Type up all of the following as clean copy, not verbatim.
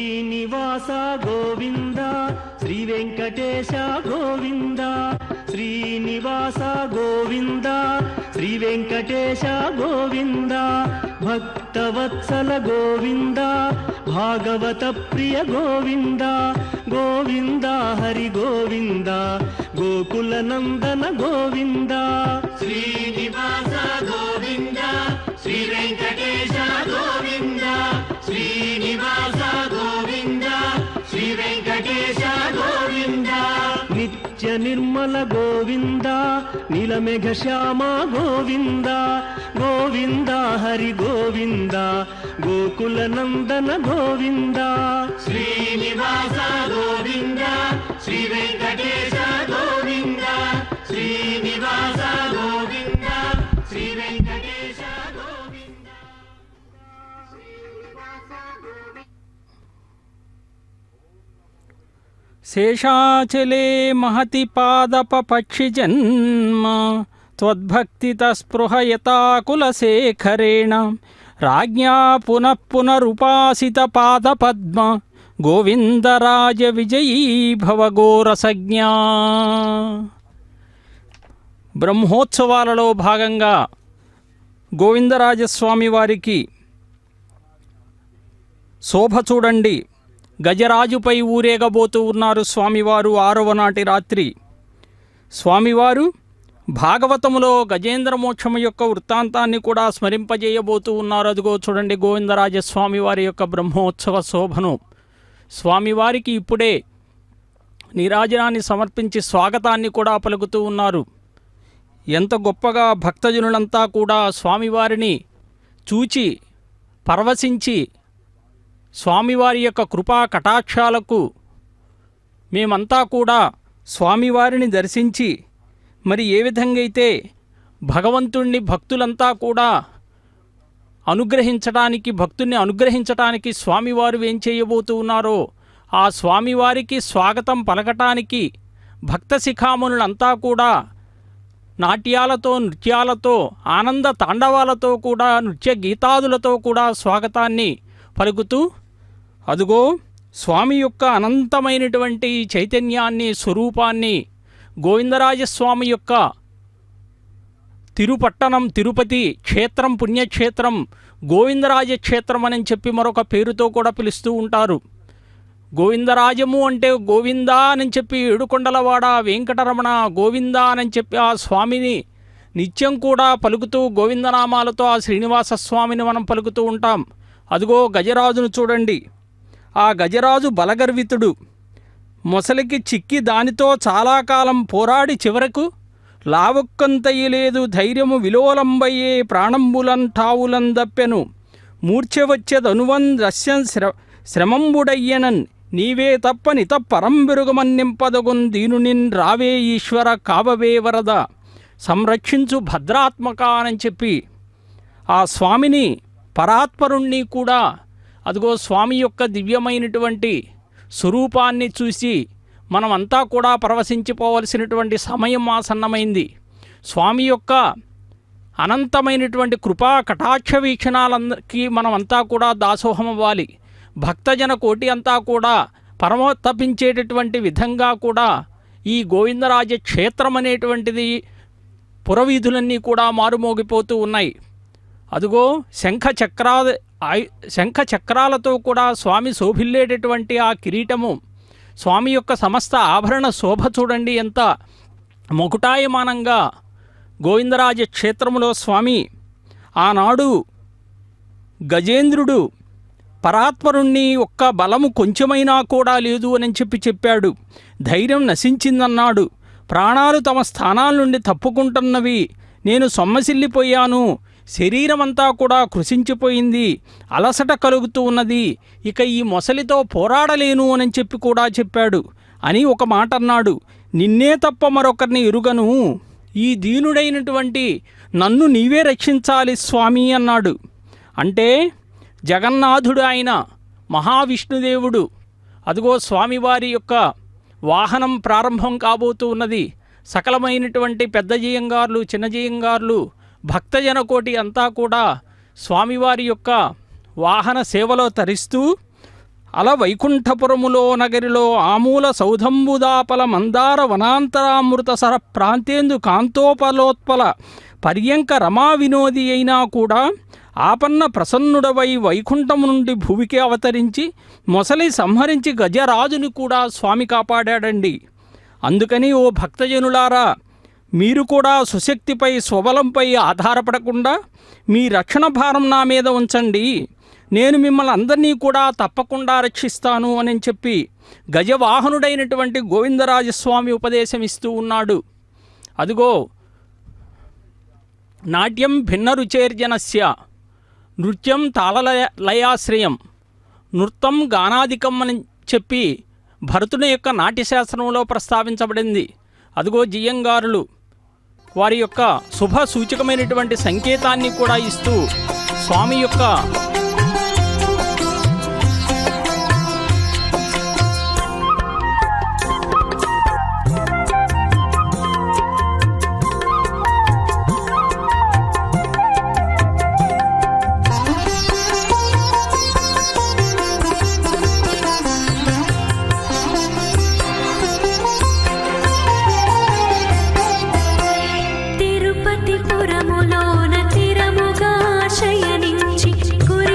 శ్రీనివాస గోవింద శ్రీ వెంకటేశ గోవింద శ్రీనివాస గోవింద శ్రీ వెంకటేశ గోవింద భక్తవత్సల గోవింద భాగవత ప్రియ గోవింద గోవింద హరి గోవింద గోకుల నందన గోవింద శ్రీనివాస గోవింద శ్రీ వెంకటేశ గోవింద శ్రీనివాస గోవింద శ్రీ వెంకటేశ గోవింద నిత్య నిర్మల గోవింద నీలమేఘ శ్యామ గోవింద గోవింద హరి గోవింద గోకుల నందన గోవింద శ్రీనివాస గోవింద శ్రీ వెంకటేశ గోవింద శ్రీనివాస గోవింద శ్రీ వెంకటేశ గోవింద శేషాచలే మహతి పాదపక్షి జన్మ త్వద్భక్తితస్పృహయతాకులశేఖరేణ రాజ్ఞా పునః పునరుపాసిత పాదపద్మ గోవిందరాజ విజయీ భవ గోరసజ్ఞా. బ్రహ్మోత్సవాలలో భాగంగా గోవిందరాజస్వామి వారికి శోభ చూడండి. గజరాజుపై ఊరేగబోతూ ఉన్నారు స్వామివారు. 6వ నాటి రాత్రి స్వామివారు భాగవతములో గజేంద్ర మోక్షము యొక్క వృత్తాంతాన్ని కూడా స్మరింపజేయబోతూ ఉన్నారు. అదిగో చూడండి గోవిందరాజస్వామి వారి యొక్క బ్రహ్మోత్సవ శోభను. స్వామివారికి ఇప్పుడే నీరాజనాన్ని సమర్పించి స్వాగతాన్ని కూడా పలుకుతూ ఉన్నారు. ఎంత గొప్పగా భక్తజనులంతా కూడా స్వామివారిని చూచి పరవశించి స్వామివారి యొక్క కృపా కటాక్షాలకు మేమంతా కూడా స్వామివారిని దర్శించి మరి ఏ విధంగా అయితే భగవంతుణ్ణి భక్తులంతా కూడా భక్తుల్ని అనుగ్రహించటానికి స్వామివారు ఏం చేయబోతూ ఉన్నారో ఆ స్వామివారికి స్వాగతం పలకటానికి భక్త శిఖామణులంతా కూడా నాట్యాలతో నృత్యాలతో ఆనంద తాండవాలతో కూడా నృత్య గీతాదులతో కూడా స్వాగతాన్ని పలుకుతూ అదుగో స్వామి యొక్క అనంతమైనటువంటి చైతన్యాన్ని స్వరూపాన్ని గోవిందరాజస్వామి యొక్క తిరుపట్టణం తిరుపతి క్షేత్రం పుణ్యక్షేత్రం గోవిందరాజ క్షేత్రం అని చెప్పి మరొక పేరుతో కూడా పిలుస్తూ ఉంటారు. గోవిందరాజము అంటే గోవిందా అని చెప్పి ఏడుకొండలవాడ వెంకటరమణ గోవిందా అని చెప్పి ఆ స్వామిని నిత్యం కూడా పలుకుతూ గోవిందనామాలతో ఆ శ్రీనివాస స్వామిని మనం పలుకుతూ ఉంటాం. అదిగో గజరాజును చూడండి. ఆ గజరాజు బలగర్వితుడు. మొసలికి చిక్కి దానితో చాలా కాలం పోరాడి చివరకు లావొక్కంతయ్యలేదు ధైర్యము విలోలంబయ్యే ప్రాణంబులంఠావులం దప్పెను మూర్ఛవచ్చెదనువన్ రస్యం శ్రమంబుడయ్యనన్ నీవే తప్పని తప్పరంబెరుగమన్నింపదగున్ దీనునిన్ రావే ఈశ్వర కావవే వరద సంరక్షించు భద్రాత్మక అని చెప్పి ఆ స్వామిని పరాత్పరుణ్ణి కూడా అదిగో స్వామి యొక్క దివ్యమైనటువంటి స్వరూపాన్ని చూసి మనమంతా కూడా పరవశించిపోవలసినటువంటి సమయం ఆసన్నమైంది. స్వామి యొక్క అనంతమైనటువంటి కృపా కటాక్ష వీక్షణాలందరికీ మనమంతా కూడా దాసోహం అవ్వాలి. భక్తజన కోటి అంతా కూడా పరమతపించేటటువంటి విధంగా కూడా ఈ గోవిందరాజ క్షేత్రం అనేటువంటిది పురవీధులన్నీ కూడా మారుమోగిపోతూ ఉన్నాయి. అదిగో శంఖ చక్రాలతో కూడా స్వామి శోభిల్లేటటువంటి ఆ కిరీటము స్వామి యొక్క సమస్త ఆభరణ శోభ చూడండి ఎంత మొకుటాయమానంగా గోవిందరాజ క్షేత్రములో స్వామి ఆనాడు గజేంద్రుడు పరాత్పరుణ్ణి ఒక్క బలము కొంచెమైనా కూడా లేదు అని చెప్పాడు. ధైర్యం నశించిందన్నాడు. ప్రాణాలు తమ స్థానాల నుండి తప్పుకుంటున్నవి. నేను సొమ్మసిల్లిపోయాను. శరీరమంతా కూడా కృశించిపోయింది. అలసట కలుగుతూ ఉన్నది. ఇక ఈ మొసలితో పోరాడలేను అని చెప్పి కూడా చెప్పాడు. అని ఒక మాట అన్నాడు. నిన్నే తప్ప మరొకరిని ఎరుగను. ఈ దీనుడైనటువంటి నన్ను నీవే రక్షించాలి స్వామి అన్నాడు. అంటే జగన్నాథుడు ఆయన మహావిష్ణుదేవుడు. అదిగో స్వామివారి యొక్క వాహనం ప్రారంభం కాబోతూ ఉన్నది. సకలమైనటువంటి పెద్ద జయంగారులు చిన్న జయంగారులు భక్తజనకోటి అంతా కూడా స్వామివారి యొక్క వాహన సేవలో తరిస్తూ అల వైకుంఠపురములో నగరిలో ఆమూల సౌధంబుదాపల మందార వనాంతరామృత సర ప్రాంతేందు కాంతోపలోత్పల పర్యంక రమా వినోది అయినా కూడా ఆపన్న ప్రసన్నుడవై వైకుంఠము నుండి భూమికి అవతరించి మొసలి సంహరించి గజరాజుని కూడా స్వామి కాపాడాడండి. అందుకని ఓ భక్తజనులారా, మీరు కూడా సుశక్తిపై స్వబలంపై ఆధారపడకుండా మీ రక్షణ భారం నా మీద ఉంచండి, నేను మిమ్మల్ని అందరినీ కూడా తప్పకుండా రక్షిస్తాను అని చెప్పి గజవాహనుడైనటువంటి గోవిందరాజస్వామి ఉపదేశమిస్తూ ఉన్నాడు. అదిగో నాట్యం భిన్న రుచేర్జనస్య నృత్యం తాళలయాశ్రయం నృత్యం గానాదికం అని చెప్పి భరతుని యొక్క నాట్యశాస్త్రంలో ప్రస్తావించబడింది. అదిగో జియ్యంగారులు వారి యొక్క శుభ సూచకమైనటువంటి సంకేతాన్ని కూడా ఇస్తూ స్వామి యొక్క తిరుపతి పురములోన తిరముగా శయనించి గురి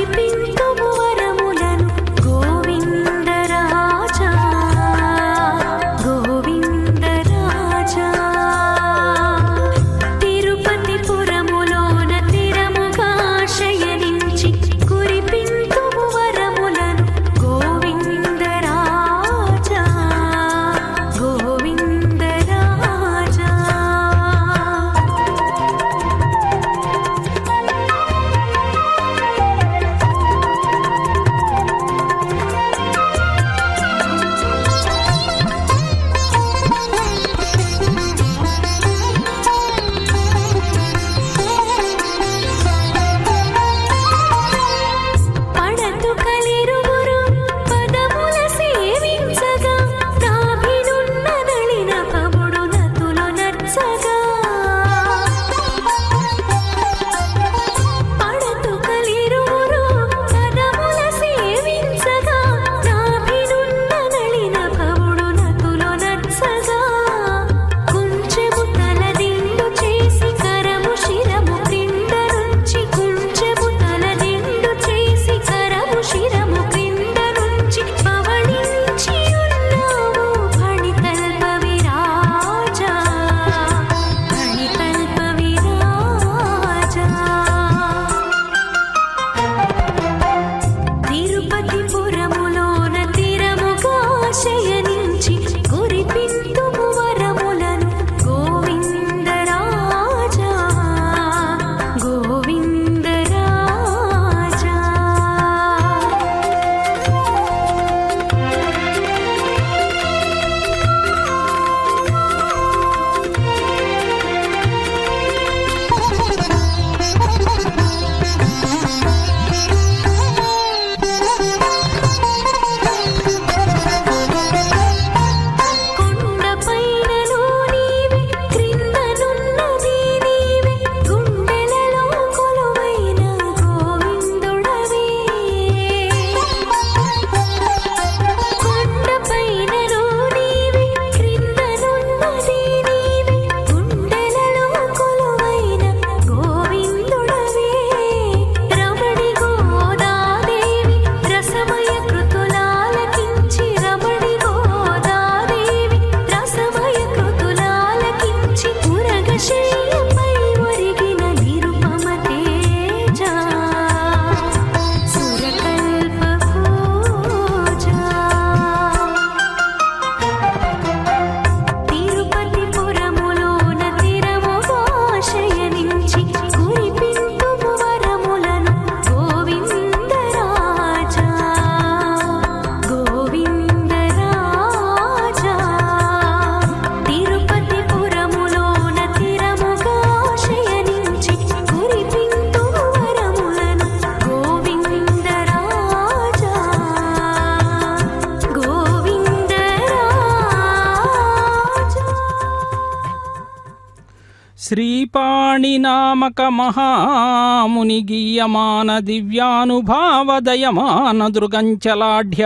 శ్రీపాణినామక మహాముని గీయమాన దివ్యానుభావదయమాన దృగంచలాఢ్య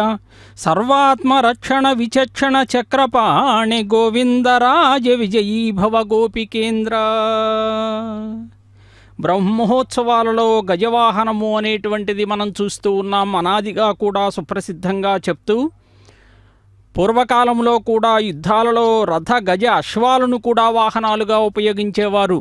సర్వాత్మరక్షణ విచక్షణ చక్రపాణి గోవిందరాజ విజయీ భవ గోపికేంద్ర. బ్రహ్మోత్సవాలలో గజవాహనము అనేటువంటిది మనం చూస్తూ ఉన్నాం. అనాదిగా కూడా సుప్రసిద్ధంగా చెప్తూ పూర్వకాలంలో కూడా యుద్ధాలలో రథ గజ అశ్వాలను కూడా వాహనాలుగా ఉపయోగించేవారు.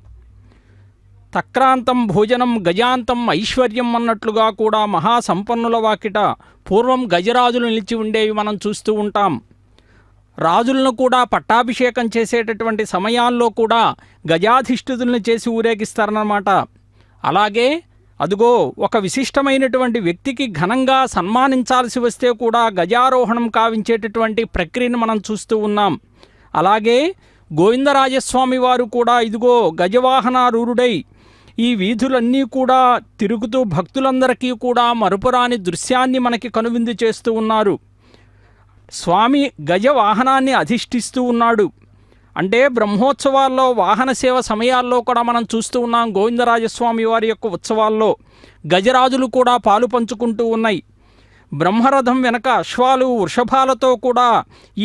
తక్రాంతం భోజనం గజాంతం ఐశ్వర్యం అన్నట్లుగా కూడా మహాసంపన్నుల వాకిట పూర్వం గజరాజులు నిలిచి ఉండేవి మనం చూస్తూ ఉంటాం. రాజులను కూడా పట్టాభిషేకం చేసేటటువంటి సమయాల్లో కూడా గజాధిష్ఠితులను చేసి ఊరేగిస్తారన్నమాట. అలాగే అదుగో ఒక విశిష్టమైనటువంటి వ్యక్తికి ఘనంగా సన్మానించాల్సి వస్తే కూడా గజారోహణం కావించేటటువంటి ప్రక్రియను మనం చూస్తూ ఉన్నాం. అలాగే గోవిందరాజస్వామి వారు కూడా ఇదిగో గజవాహనారూఢుడై ఈ వీధులన్నీ కూడా తిరుగుతూ భక్తులందరికీ కూడా మరుపురాని దృశ్యాన్ని మనకి కనువిందు చేస్తూ ఉన్నారు. స్వామి గజవాహనాన్ని అధిష్ఠిస్తూ ఉన్నాడు. అంటే బ్రహ్మోత్సవాల్లో వాహన సేవ సమయాల్లో కూడా మనం చూస్తూ ఉన్నాం. గోవిందరాజస్వామి వారి యొక్క ఉత్సవాల్లో గజరాజులు కూడా పాలు పంచుకుంటూ ఉన్నాయి. బ్రహ్మరథం వెనక అశ్వాలు వృషభాలతో కూడా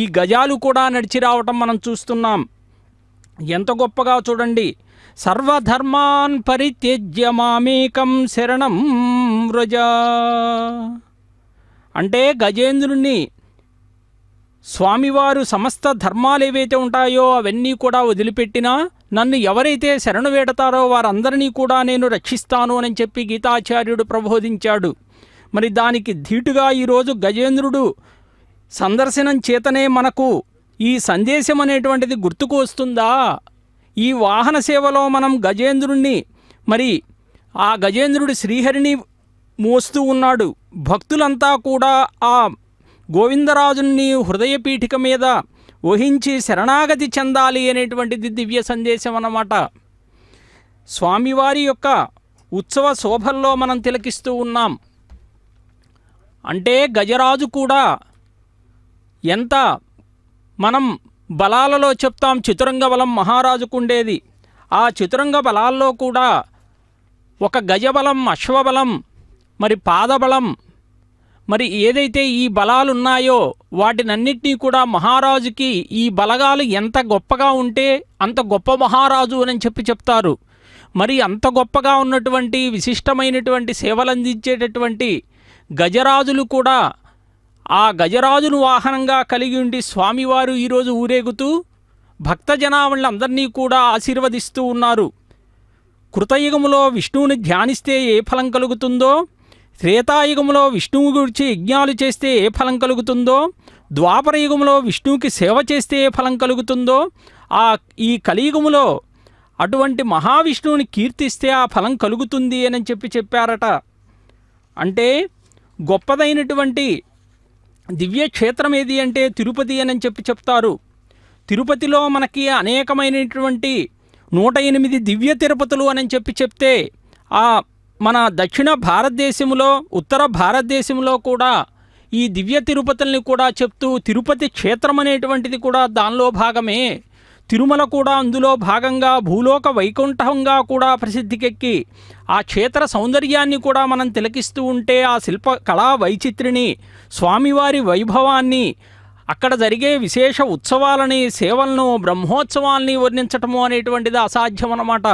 ఈ గజాలు కూడా నడిచి రావటం మనం చూస్తున్నాం. ఎంత గొప్పగా చూడండి. సర్వధర్మాన్ పరిత్యజ్య మామేకం శరణం వ్రజ. అంటే గజేంద్రుణ్ణి స్వామివారు సమస్త ధర్మాలు ఏవైతే ఉంటాయో అవన్నీ కూడా వదిలిపెట్టినా నన్ను ఎవరైతే శరణు వేడతారో వారందరినీ కూడా నేను రక్షిస్తాను అని చెప్పి గీతాచార్యుడు ప్రబోధించాడు. మరి దానికి ధీటుగా ఈరోజు గజేంద్రుడు సందర్శనం చేతనే మనకు ఈ సందేశం అనేటువంటిది గుర్తుకు వస్తుందా? ఈ వాహన సేవలో మనం గజేంద్రుణ్ణి మరి ఆ గజేంద్రుడు శ్రీహరిని మోస్తూ ఉన్నాడు. భక్తులంతా కూడా ఆ గోవిందరాజుని హృదయపీఠిక మీద వహించి శరణాగతి చెందాలి అనేటువంటిది దివ్య సందేశం అన్నమాట. స్వామివారి యొక్క ఉత్సవ శోభల్లో మనం తిలకిస్తూ ఉన్నాం. అంటే గజరాజు కూడా ఎంత మనం బలాలలో చెప్తాం, చతురంగ బలం మహారాజుకు ఉండేది. ఆ చతురంగ బలాల్లో కూడా ఒక గజబలం, అశ్వబలం, మరి పాదబలం, మరి ఏదైతే ఈ బలాలు ఉన్నాయో వాటినన్నిటినీ కూడా మహారాజుకి ఈ బలగాలు ఎంత గొప్పగా ఉంటే అంత గొప్ప మహారాజు అని చెప్తారు. మరి అంత గొప్పగా ఉన్నటువంటి విశిష్టమైనటువంటి సేవలు అందించేటటువంటి గజరాజులు కూడా ఆ గజరాజును వాహనంగా కలిగి ఉండి స్వామివారు ఈరోజు ఊరేగుతూ భక్తజనావళులందరినీ కూడా ఆశీర్వదిస్తూ ఉన్నారు. కృతయుగములో విష్ణువుని ధ్యానిస్తే ఏ ఫలం కలుగుతుందో, త్రేతాయుగంలో విష్ణువు గురించి యజ్ఞాలు చేస్తే ఏ ఫలం కలుగుతుందో, ద్వాపరయుగంలో విష్ణువుకి సేవ చేస్తే ఏ ఫలం కలుగుతుందో, ఈ కలియుగములో అటువంటి మహావిష్ణువుని కీర్తిస్తే ఆ ఫలం కలుగుతుంది అని చెప్పారట. అంటే గొప్పదైనటువంటి దివ్యక్షేత్రం ఏది అంటే తిరుపతి అని చెప్తారు. తిరుపతిలో మనకి అనేకమైనటువంటి 108 దివ్య తిరుపతులు అని చెప్తే మన దక్షిణ భారతదేశంలో, ఉత్తర భారతదేశంలో కూడా ఈ దివ్య తిరుపతుల్ని కూడా చెప్తూ తిరుపతి క్షేత్రం అనేటువంటిది కూడా దానిలో భాగమే. తిరుమల కూడా అందులో భాగంగా భూలోక వైకుంఠంగా కూడా ప్రసిద్ధికెక్కి ఆ క్షేత్ర సౌందర్యాన్ని కూడా మనం తిలకిస్తూ ఉంటే ఆ శిల్ప కళా వైచిత్రిని, స్వామివారి వైభవాన్ని, అక్కడ జరిగే విశేష ఉత్సవాలని, సేవలను, బ్రహ్మోత్సవాల్ని వర్ణించటము అనేటువంటిది అసాధ్యం అన్నమాట.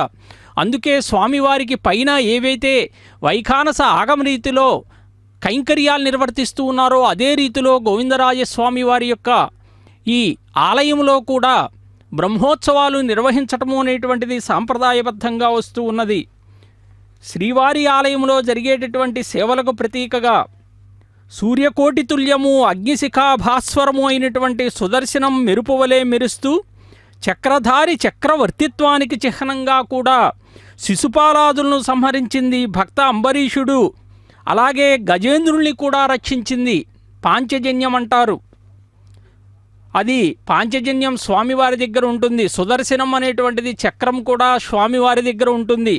అందుకే స్వామివారికి పైన ఏవైతే వైఖానస ఆగమ రీతిలో కైంకర్యాలు నిర్వర్తిస్తూ ఉన్నారో అదే రీతిలో గోవిందరాజస్వామి వారి యొక్క ఈ ఆలయంలో కూడా బ్రహ్మోత్సవాలు నిర్వహించటము అనేటువంటిది సాంప్రదాయబద్ధంగా వస్తూ ఉన్నది. శ్రీవారి ఆలయంలో జరిగేటటువంటి సేవలకు ప్రతీకగా సూర్యకోటి తుల్యము, అగ్నిశిఖా భాస్వరము అయినటువంటి సుదర్శనం మెరుపువలే మెరుస్తూ చక్రధారి చక్రవర్తిత్వానికి చిహ్నంగా కూడా శిశుపాలాదులను సంహరించింది భక్త అంబరీషుడు. అలాగే గజేంద్రుల్ని కూడా రక్షించింది. పాంచజన్యం అంటారు. అది పాంచజన్యం స్వామివారి దగ్గర ఉంటుంది. సుదర్శనం అనేటువంటిది చక్రం కూడా స్వామివారి దగ్గర ఉంటుంది.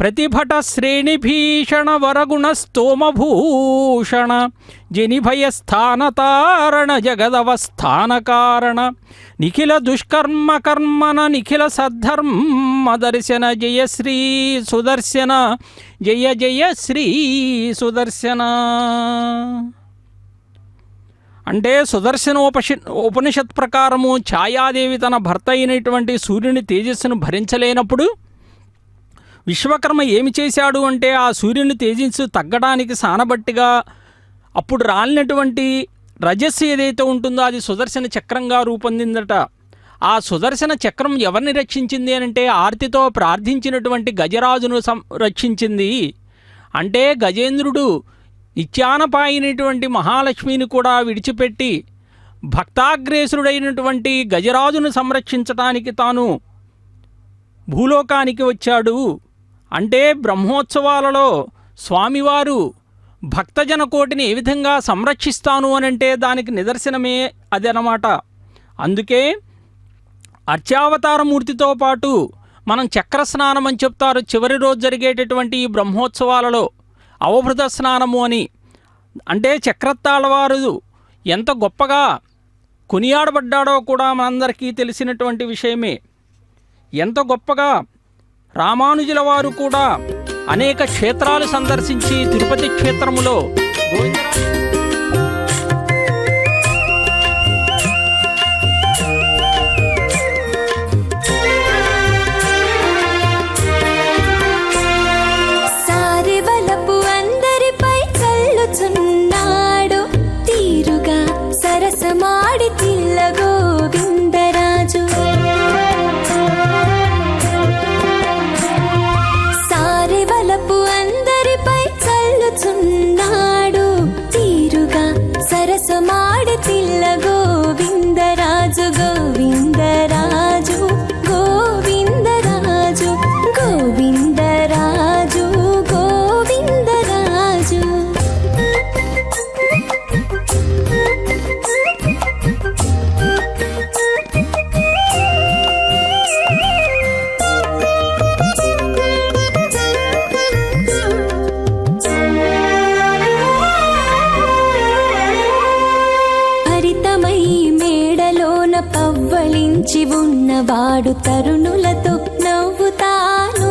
ప్రతిభట శ్రేణిభీషణ వరగుణ స్తోమభూషణ జనిభయస్థానతారణ జగదవస్థానకారణ నిఖిల దుష్కర్మ కర్మన నిఖిల సద్ధర్మ దర్శన జయ శ్రీ సుదర్శన జయ జయ శ్రీ సుదర్శన. అంటే ఉపనిషత్ ప్రకారము ఛాయాదేవి తన భర్త అయినటువంటి సూర్యుని తేజస్సును భరించలేనప్పుడు విశ్వకర్మ ఏమి చేశాడు అంటే ఆ సూర్యుని తేజస్సు తగ్గడానికి సానబట్టిగా అప్పుడు రాలినటువంటి రజస్సు ఏదైతే ఉంటుందో అది సుదర్శన చక్రంగా రూపొందిందట. ఆ సుదర్శన చక్రం ఎవరిని రక్షించింది అంటే ఆర్తితో ప్రార్థించినటువంటి గజరాజును రక్షించింది. అంటే గజేంద్రుడు నిత్యానపాయినటువంటి మహాలక్ష్మిని కూడా విడిచిపెట్టి భక్తాగ్రేసుడైనటువంటి గజరాజును సంరక్షించటానికి తాను భూలోకానికి వచ్చాడు. అంటే బ్రహ్మోత్సవాలలో స్వామివారు భక్తజన కోటిని ఏ విధంగా సంరక్షిస్తాను అనంటే దానికి నిదర్శనమే అదనమాట. అందుకే అర్చావతారమూర్తితో పాటు మనం చక్రస్నానం అని చెప్తారు చివరి రోజు జరిగేటటువంటి ఈ బ్రహ్మోత్సవాలలో అవభృత స్నానము అని. అంటే చక్రతాళవారు ఎంత గొప్పగా కొనియాడబడ్డాడో కూడా మనందరికీ తెలిసినటువంటి విషయమే. ఎంత గొప్పగా రామానుజుల వారు కూడా అనేక క్షేత్రాలు సందర్శించి తిరుపతి క్షేత్రములో సారెవలపు అందరిపై చల్లుచున్నాడు తీరుగా సరసమాడి తిల్ల గోవిందరాజు. సారెవలపు అందరిపై చల్లుచున్నాడు తీరుగా సరసమాడి తిల్ల గోవిందరాజు. గోవిందరాజు గోవిందరాజు గోవిందరాజు గోవిందరాజు. హరితమై మేడలోన పవ్వళించి ఉన్నవాడు తరుణులతో నవ్వుతానున్నాడు.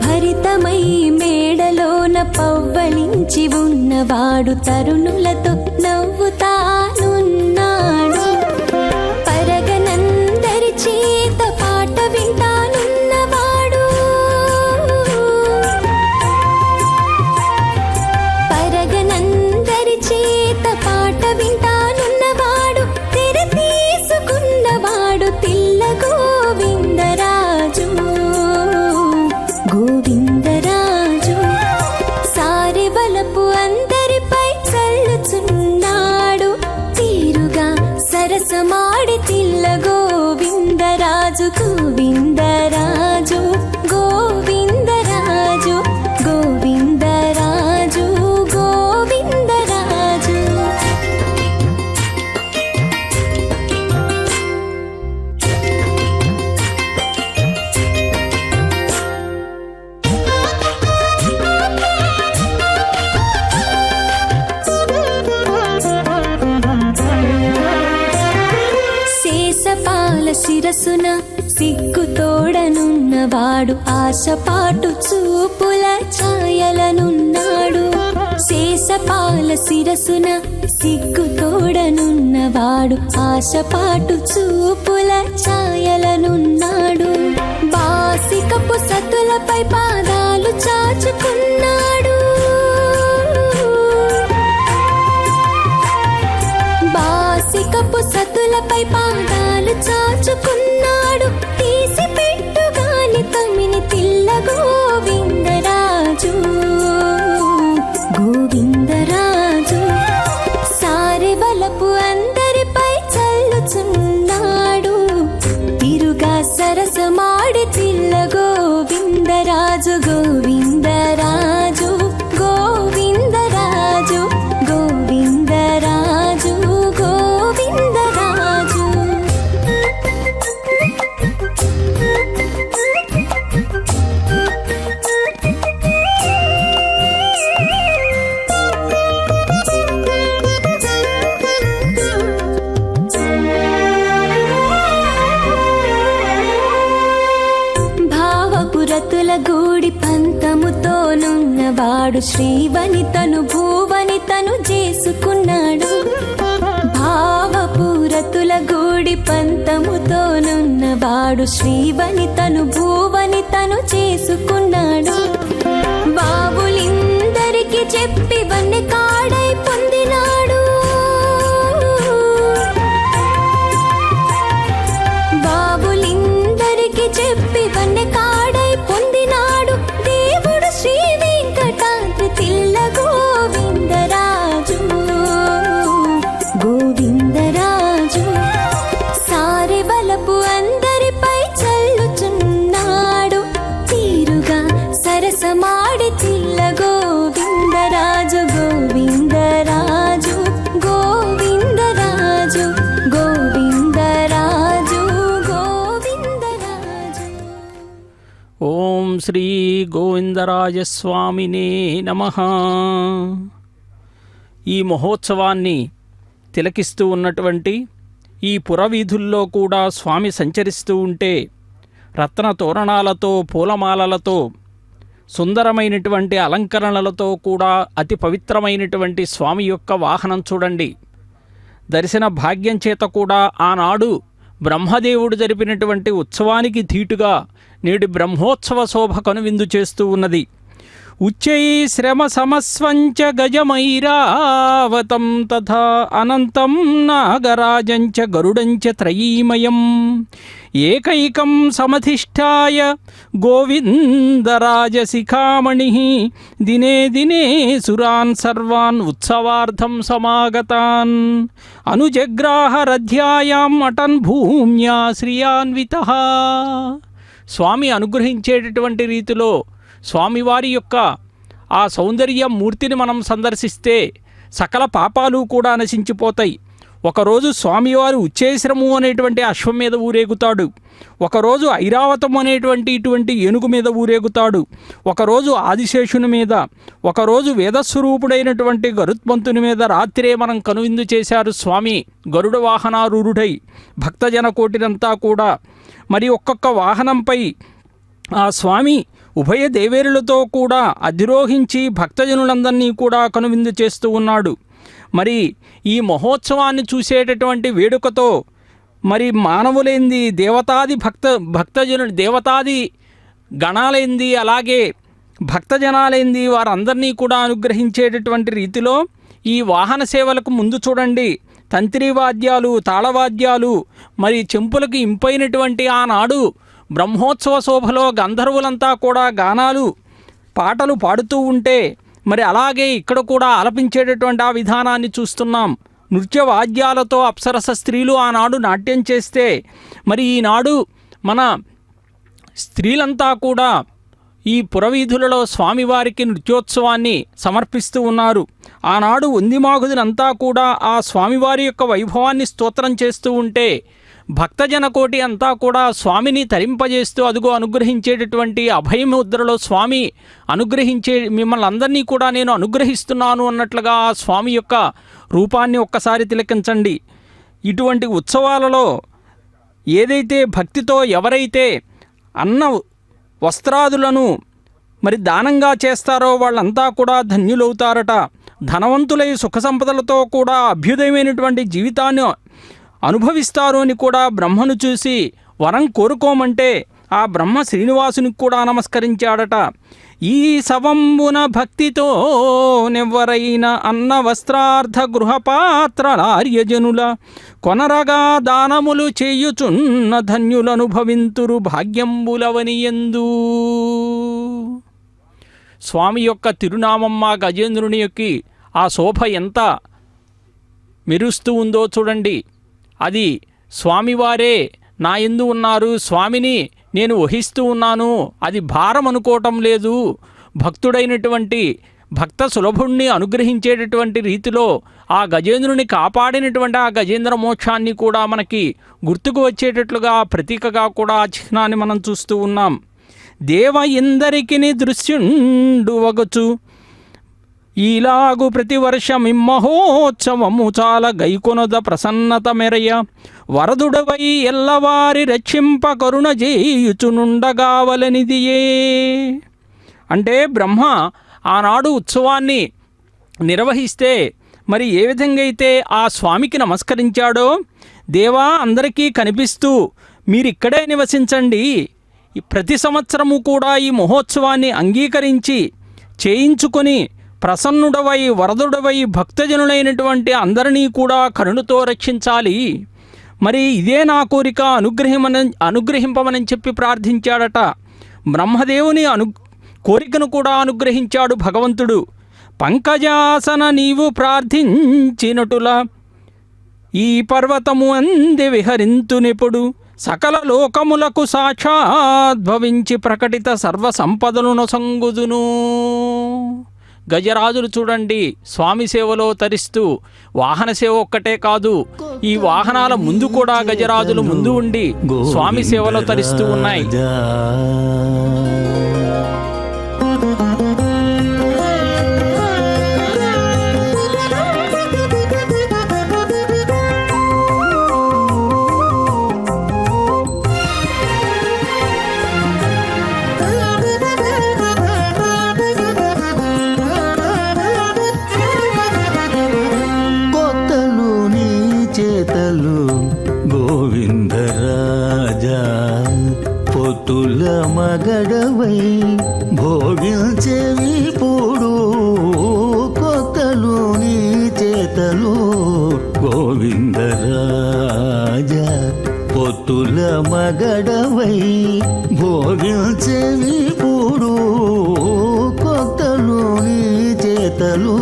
భరితమై మేడలోన పవ్వళించి ఉన్నవాడు తరుణులతో నవ్వుతానున్నాడు. పరగనందరి చేత పాట వింటానున్నవాడు. పరగనందరి చేత పాట వింటానున్నవాడు తెర తీసుకున్నవాడు తిల్ల గోవిందరాజు. గోవిందరాజు సారెవలపు అందరిపై చల్లుచున్నాడు తీరుగా సరసమాడి తిల్ల గోవిందరాజు. గోవిందరాజు గోవిందరాజు గోవిందరాజు గోవిందరాజు. శేషపాల శిరసున సిగ్గుతోడనున్నవాడు ఆశపాటు చూపుల ఛాయలనున్నాడు. శేషపాల శిరసున సిగ్గుతోడనున్నవాడు ఆశపాటు చూపుల ఛాయలనున్నాడు. బాసికపు సతులపై పాదాలు చాచుకున్నాడు. బాసికపు సతులపై పాదాలు చాచుకున్నాడు. తీసి పెట్టుగాని తమిని తిల్ల గోవిందరాజు. గోవిందరాజు సారెవలపు అందరిపై చల్లుచున్నాడు తిరుగా సరసమాడి తిల్ల గోవిందరాజు. గోవిందరాజు గోవిందరాజు గోవిందరాజు గోవిందరాజు. శ్రీవనితను భూవనితను చేసుకున్నాడు. భావపూరతుల గూడి పంతముతోనున్నవాడు శ్రీవనితను భూవనితను చేసుకున్నాడు. బాబులిందరికి చెప్పి వన్నె కాడై పొందినాడు. బాబులిందరికి చెప్పి వన్నె కాడై పొందినాడు. దేవుడు శ్రీ వెంకటాద్రి తిల్ల గోవిందరాజు. గోవిందరాజు సారె బలపు అందరిపై చల్లుచున్నాడు. తీరుగా సరసమాడి తిల్ల గోవిందరాజు. గోవిందరాజు గోవిందరాజు గోవిందరాజు గోవిందరాజు. ఓం శ్రీ గోవిందరాజస్వామినే నమః. ఈ మహోత్సవాన్ని తిలకిస్తూ ఉన్నటువంటి ఈ పురవీధుల్లో కూడా స్వామి సంచరిస్తూ ఉంటే రత్న తోరణాలతో పూలమాలలతో సుందరమైనటువంటి అలంకరణలతో కూడా అతి పవిత్రమైనటువంటి స్వామి యొక్క వాహనం చూడండి. దర్శన భాగ్యం చేత కూడా ఆనాడు బ్రహ్మదేవుడు జరిపినటువంటి ఉత్సవానికి ధీటుగా నేడు బ్రహ్మోత్సవ శోభ కనువిందు చేస్తూ ఉన్నది. ఉచ్చై శ్రమ సమస్వంచ గజమైరావతం తథా అనంతం నాగరాజంచ గరుడంచ త్రయీమయం ఏకైకం సమధిష్ఠాయ గోవిందరాజశిఖామణి దినే దినే సురాన్ సర్వాన్ ఉత్సవార్థం సమాగతాన్ అనుజగ్రాహ రథ్యాయాం అటన్ భూమ్యా శ్రియాన్వితః. స్వామి అనుగ్రహించేటటువంటి రీతిలో స్వామివారి యొక్క ఆ సౌందర్య మూర్తిని మనం సందర్శిస్తే సకల పాపాలు కూడా నశించిపోతాయి. ఒకరోజు స్వామివారు ఉచ్చేశ్రము అనేటువంటి అశ్వం మీద ఊరేగుతాడు. ఒకరోజు ఐరావతం అనేటువంటి ఇటువంటి ఏనుగు మీద ఊరేగుతాడు. ఒకరోజు ఆదిశేషుని మీద, ఒకరోజు వేదస్వరూపుడైనటువంటి గరుత్మంతుని మీద రాత్రే మనం కనువిందు చేశారు స్వామి గరుడ వాహనారూఢుడై భక్తజన కోటినంతా కూడా. మరి ఒక్కొక్క వాహనంపై ఆ స్వామి ఉభయ దేవేరులతో కూడా అధిరోహించి భక్తజనులందరినీ కూడా కనువిందు చేస్తూ ఉన్నాడు. మరి ఈ మహోత్సవాన్ని చూసేటటువంటి వేడుకతో మరి మానవులేంది, భక్తజనులు దేవతాది గణాలేంది, అలాగే భక్తజనాలేంది వారందరినీ కూడా అనుగ్రహించేటటువంటి రీతిలో ఈ వాహన సేవలకు ముందు చూడండి తంత్రి వాద్యాలు, తాళవాద్యాలు, మరి చెంపులకు ఇంపైనటువంటి ఆనాడు బ్రహ్మోత్సవ శోభలో గంధర్వులంతా కూడా గానాలు పాటలు పాడుతూ ఉంటే మరి అలాగే ఇక్కడ కూడా ఆలపించేటటువంటి ఆ విధానాన్ని చూస్తున్నాం. నృత్య వాద్యాలతో అప్సరస స్త్రీలు ఆనాడు నాట్యం చేస్తే మరి ఈనాడు మన స్త్రీలంతా కూడా ఈ పురవీధులలో స్వామివారికి నృత్యోత్సవాన్ని సమర్పిస్తూ ఉన్నారు. ఆనాడు వందిమాగుదులంతా కూడా ఆ స్వామివారి యొక్క వైభవాన్ని స్తోత్రం చేస్తూ ఉంటే భక్తజన కోటి అంతా కూడా స్వామిని తరింపజేస్తూ అదుగో అనుగ్రహించేటటువంటి అభయముద్రలో స్వామి అనుగ్రహించే మిమ్మల్ని అందరినీ కూడా నేను అనుగ్రహిస్తున్నాను అన్నట్లుగా ఆ స్వామి యొక్క రూపాన్ని ఒక్కసారి తిలకించండి. ఇటువంటి ఉత్సవాలలో ఏదైతే భక్తితో ఎవరైతే అన్న వస్త్రాదులను మరి దానంగా చేస్తారో వాళ్ళంతా కూడా ధన్యులవుతారట. ధనవంతులై సుఖ సంపదలతో కూడా అభ్యుదయమైనటువంటి జీవితాన్ని అనుభవిస్తారు అని కూడా బ్రహ్మను చూసి వరం కోరుకోమంటే ఆ బ్రహ్మ శ్రీనివాసునికి కూడా నమస్కరించాడట. ఈ సవంబున భక్తితో నెవ్వరైన అన్న వస్త్రార్థ గృహపాత్రలార్యజనుల కొనరగా దానములు చేయుచున్న ధన్యులనుభవింతురు భాగ్యంబులవనియందు. స్వామి యొక్క తిరునామమ్మ గజేంద్రుని యొక్క ఆ శోభ ఎంత మెరుస్తూ ఉందో చూడండి. అది స్వామివారే నా యందు ఉన్నారు, స్వామిని నేను వహిస్తూ ఉన్నాను, అది భారం అనుకోవటం లేదు. భక్తుడైనటువంటి భక్త సులభుణ్ణి అనుగ్రహించేటటువంటి రీతిలో ఆ గజేంద్రుని కాపాడినటువంటి ఆ గజేంద్ర మోక్షాన్ని కూడా మనకి గుర్తుకు వచ్చేటట్లుగా ప్రతీకగా కూడా ఆ చిహ్నాన్ని మనం చూస్తూ ఉన్నాం. దేవ ఇందరికిని దృశ్యుండు వగచు ఈలాగు ప్రతి వర్షమిమ్మహోత్సవము చాలా గైకొనద ప్రసన్నత మెరయ వరదుడవై ఎల్లవారి రక్షింప కరుణ చేయుచునుండగావలనిదియే. అంటే బ్రహ్మ ఆనాడు ఉత్సవాన్ని నిర్వహిస్తే మరి ఏ విధంగా అయితే ఆ స్వామికి నమస్కరించాడో, దేవా అందరికీ కనిపిస్తూ మీరిక్కడే నివసించండి, ప్రతి సంవత్సరము కూడా ఈ మహోత్సవాన్ని అంగీకరించి చేయించుకొని ప్రసన్నుడవై వరదుడవై భక్తజనులైనటువంటి అందరినీ కూడా కరుణతో రక్షించాలి, మరి ఇదే నా కోరిక అనుగ్రహింపమని చెప్పి ప్రార్థించాడట. బ్రహ్మదేవుని కోరికను కూడా అనుగ్రహించాడు భగవంతుడు. పంకజాసన నీవు ప్రార్థించినటుల ఈ పర్వతము అంది విహరింతునిపుడు, సకల లోకములకు సాక్షాద్భవించి ప్రకటిత సర్వ సంపదలను సంగుదును. గజరాజులు చూడండి స్వామి సేవలో తరిస్తూ, వాహన సేవ ఒక్కటే కాదు, ఈ వాహనాల ముందు కూడా గజరాజులు ముందు ఉండి స్వామి సేవలో తరిస్తూ ఉన్నాయి. పొత్తుల మగడవై భోగించేవి పూడు, కొత్తలు నీ చేతలు గోవిందరాజ. పొత్తుల మగడవై భోగించేవి పూడు, కొత్తలు నీ చేతలు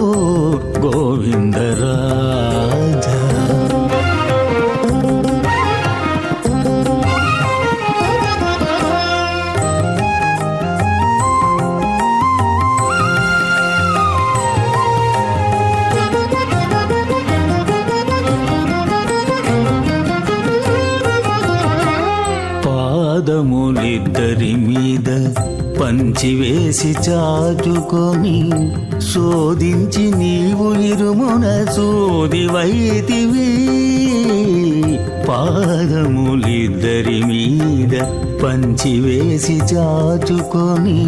గోవిందరాజ. పాదములిద్దరి మీద పంచివేసి చాచుకొని శోధించి నీవు ఇరుమున సోదివైతివి. పాదములిద్దరి మీద పంచివేసి చాచుకొని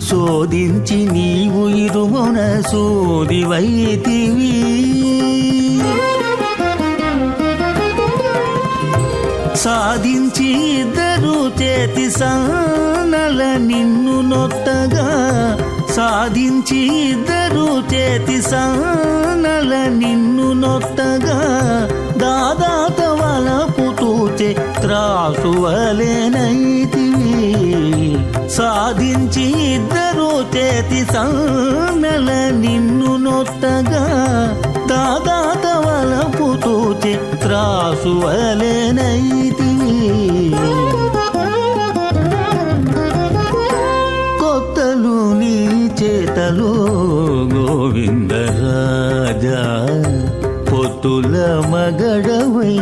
శోధించి నీవు ఇరుమున సోదివైతివి. సాధించి ఇద్దరు చేతి సానల నిన్ను నొత్తగా, సాధించి ఇద్దరు చేతి సానల నిన్ను నొత్తగా, దాదాత వలపు తూచే త్రాసువలేనైతివి. సాధించి ఇద్దరు చేతి సానల నిన్ను నొత్తగా, దాదాత వలపు తూచే త్రాసువలేనైతివి. కొత్తలు నీ చేతలు గోవిందరాజా, పొత్తుల మగడవై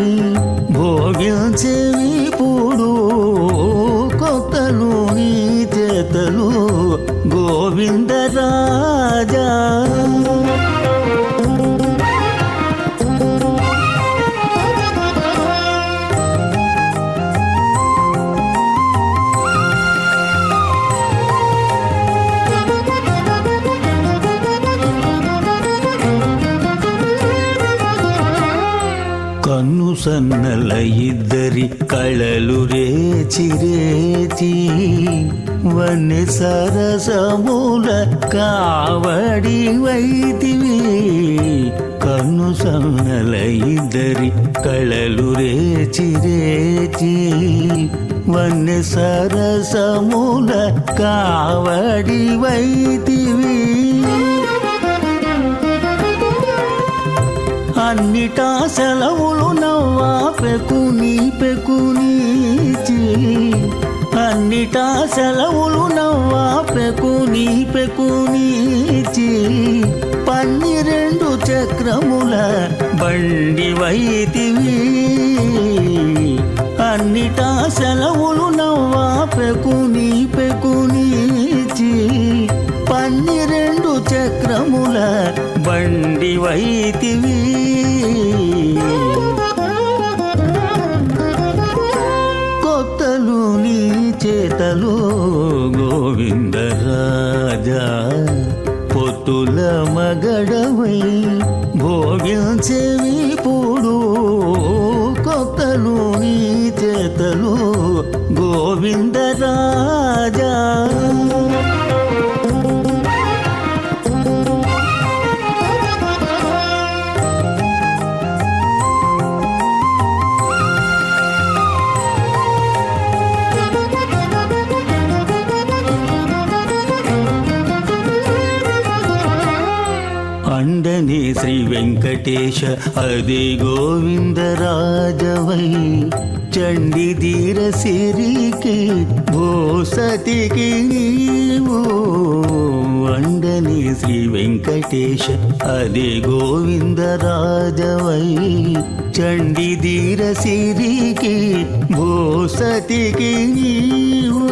భోగించేవి పూడు, కొత్తలు నీ చేతలు గోవిందరాజా. కన్ను సన్నల ఇద్దరి కళలు రేచి రేచి, వన్నె సరసమూల కావడి వైతివి. కన్ను సన్నల ఇద్దరి కళలు రేచి రేచి, వన్నె సరసమూల కావడి వైతివి. అన్నిటా సెలవులు నవ్వా పెకుని పెకునీచి, అన్నిటా సెలవులు నవ్వా పెకుని పెకునీచి, 12 చక్రముల బండి వైతివి. అన్నిటా సెలవులు నవ్వా పెకుని పెకునీచి, 12 చక్రముల బండి వైతివి. కొత్తలు నీ చేతలు గోవిందరాజా, చేతలు గోవిందరాజా. అండనే శ్రీ వెంకటేశ అదే గోవిందరాజవై, చండిధీర సిరికి భూసతికి నీవు. అండనే శ్రీ వెంకటేశ అదే గోవిందరాజవై, చండిధీర సిరికి భూసతికి నీవు.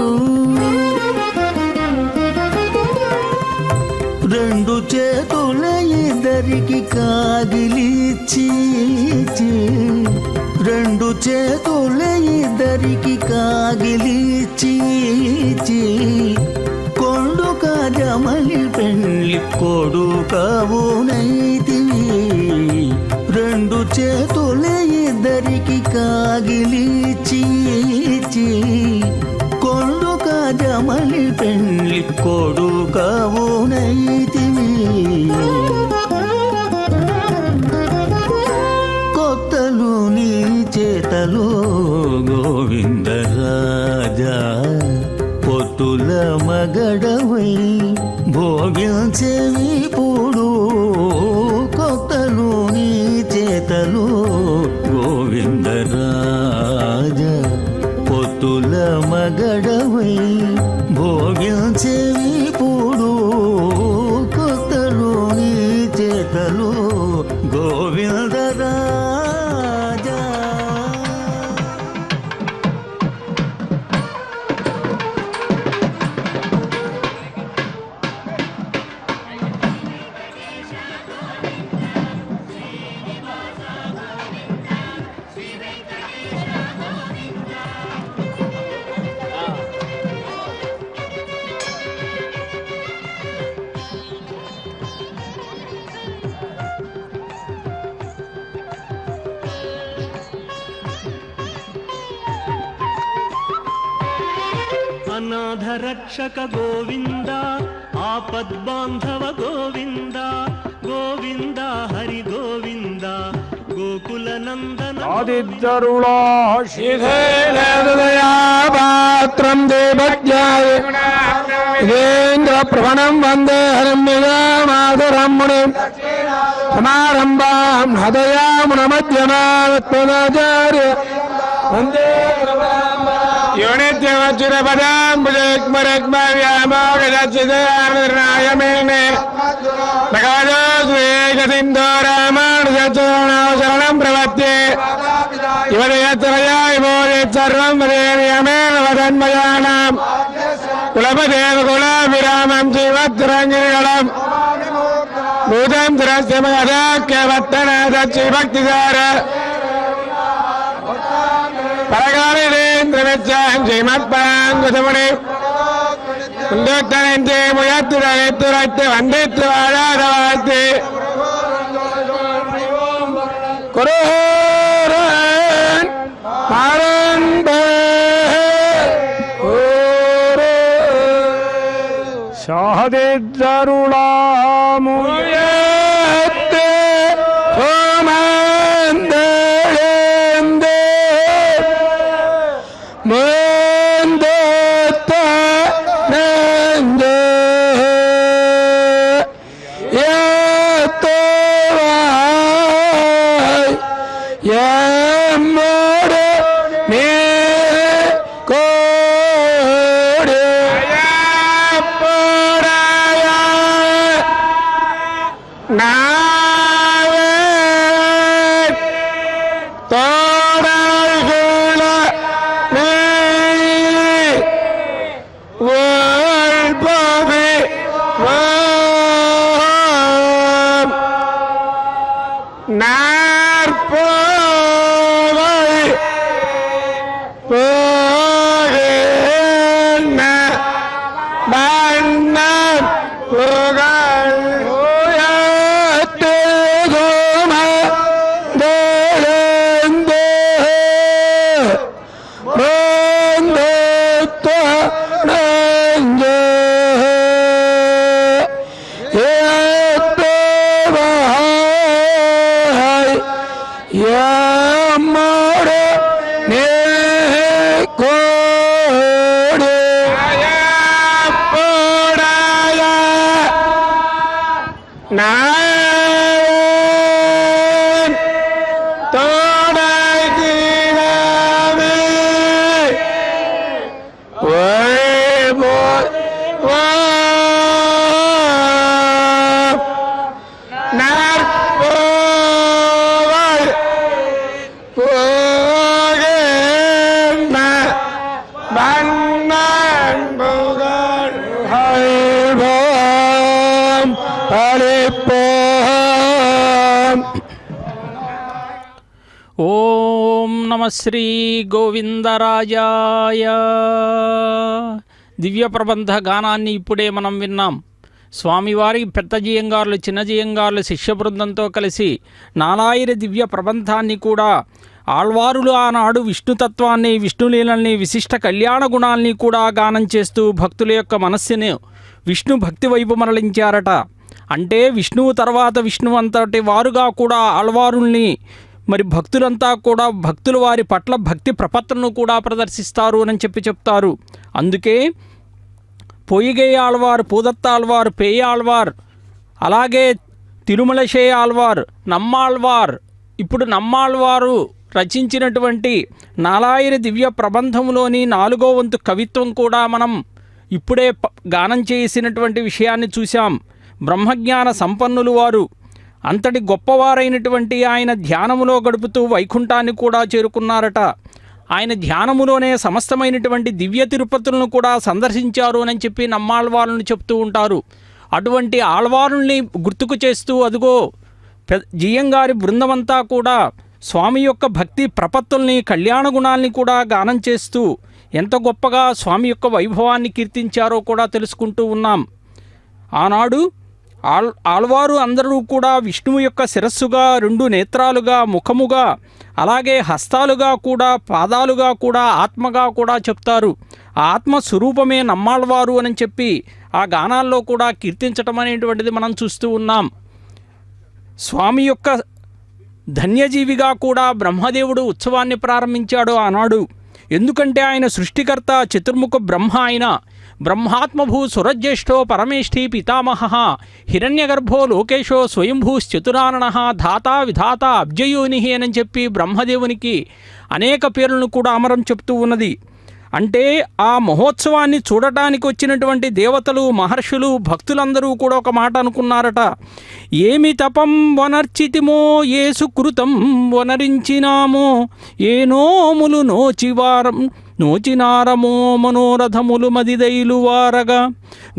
రెండు చేతుల ఇద్దరికి కాగిలిచ్చి, రెండు చేతుల ఇద్దరికి కాగిలిచ్చి, కొండుక జమలి పెళ్ళి కొడుకవునైతివి. రెండు చేతుల ఇద్దరికి కాగిలిచ్చి, కొండుక జమలి పెళ్ళి కొడుకవునైతివి. కొత్తలు నీ చేతలు గోవిందరాజా, పొత్తుల మగడవై భోగించేవి పూడు. కొత్తలు నీ చేతలు గోవిందరాజా, పొత్తుల మగడవై భోగించేవి పూడు. కొత్తలు నీ చేతలు గోవిందరాజా. అనాథ రక్షక గోవింద, ఆపద్బాంధవ గోవింద, గోవింద హరి గోవింద, గోకుల నందన ఆదిత్యరుళాశిధేంద్రపాత్రం దేవజ్ఞాయేంద్ర ప్రవణం వందే హరిమాధురం మునిం సమారంభాం హృదయామునమధ్యమాచార్య వందే శరణం ప్రవత్తే సర్వం వదన్మయానాం కులపదేవ కుల విరామం జీవత్రంగిణం భూతం త్రస్యమదాఖ్యవర్తన దక్షి భక్తిదార పరగాళేంద్రమిత్యాం శ్రీమత్పరాంగుతముని కుందోత్తరంతే ముయత్తురత్తురత్తి వందిత్వాదారవాస్తి కురుహోరన్ పారంభే సాహదిద్దరుళాముయత్తే హోమందేందే మందత నందే యతోవై యమ్మోడే నే కోడే యప్పరాయ నావే తోడగుల వల్పవి నార్పో యమ్ముడు నీ కోడి అయ్యప్పుడయ్యా నా తోడైతినవి ఓం నమ శ్రీ గోవిందరాజాయ. దివ్య ప్రబంధ గానాన్ని ఇప్పుడే మనం విన్నాం. స్వామివారి పెద్ద జియంగారులు చిన్న జియంగారులు శిష్య బృందంతో కలిసి నాలాయిర దివ్య ప్రబంధాన్ని కూడా ఆళ్వారులు ఆనాడు విష్ణుతత్వాన్ని విష్ణులీలల్ని విశిష్ట కళ్యాణ గుణాల్ని కూడా గానం చేస్తూ భక్తుల యొక్క మనస్సును విష్ణు భక్తి వైపు మరలించారట. అంటే విష్ణువు తర్వాత విష్ణువు అంతటి వారుగా కూడా ఆళ్వారుల్ని మరి భక్తులంతా కూడా భక్తులు వారి పట్ల భక్తి ప్రపత్తులను కూడా ప్రదర్శిస్తారు అని చెప్తారు. అందుకే పొయ్యిగై ఆళ్వార్, పూదత్త ఆళ్వార్, పేయ ఆళ్వార్, అలాగే తిరుమలశే ఆళ్వార్, నమ్మాళ్వార్, ఇప్పుడు నమ్మాళ్వారు రచించినటువంటి నాలాయిర దివ్య ప్రబంధంలోని 4వ వంతు కవిత్వం కూడా మనం ఇప్పుడే గానం చేసినటువంటి విషయాన్ని చూశాం. బ్రహ్మజ్ఞాన సంపన్నులు వారు, అంతటి గొప్పవారైనటువంటి ఆయన ధ్యానములో గడుపుతూ వైకుంఠాన్ని కూడా చేరుకున్నారట. ఆయన ధ్యానములోనే సమస్తమైనటువంటి దివ్య తిరుపతులను కూడా సందర్శించారు అని చెప్పి నమ్మాళ్వారులను చెప్తూ ఉంటారు. అటువంటి ఆళ్వారుల్ని గుర్తుకు చేస్తూ అదుగో జియంగారి బృందమంతా కూడా స్వామి యొక్క భక్తి ప్రపత్తుల్ని కళ్యాణ గుణాల్ని కూడా గానం చేస్తూ ఎంత గొప్పగా స్వామి యొక్క వైభవాన్ని కీర్తించారో కూడా తెలుసుకుంటూ ఉన్నాం. ఆనాడు ఆళ్వారు అందరూ కూడా విష్ణువు యొక్క శిరస్సుగా, 2 నేత్రాలుగా, ముఖముగా, అలాగే హస్తాలుగా కూడా, పాదాలుగా కూడా, ఆత్మగా కూడా చెప్తారు. ఆ ఆత్మ స్వరూపమే నమ్మాళ్వారు అని చెప్పి ఆ గానాల్లో కూడా కీర్తించటం అనేటువంటిది మనం చూస్తూ ఉన్నాం. స్వామి యొక్క ధన్యజీవిగా కూడా బ్రహ్మదేవుడు ఉత్సవాన్ని ప్రారంభించాడు ఆనాడు. ఎందుకంటే ఆయన సృష్టికర్త, చతుర్ముఖ బ్రహ్మ, ఆయన బ్రహ్మాత్మభూ సురజ్యేష్ఠో పరమేష్ఠి పితామహ హిరణ్యగర్భో లోకేశో స్వయంభూశ్చతురానన ధాతా విధాత అబ్జయోని అని చెప్పి బ్రహ్మదేవునికి అనేక పేర్లను కూడా అమరం చెప్తూ ఉన్నది. అంటే ఆ మహోత్సవాన్ని చూడటానికి వచ్చినటువంటి దేవతలు, మహర్షులు, భక్తులందరూ కూడా ఒక మాట అనుకున్నారట. ఏమి తపం వనర్చితిమో, ఏ సుకృతం వనరించినామో, ఏ నోములు నోచినారమో మనోరథములు మదిదైలు వారగా,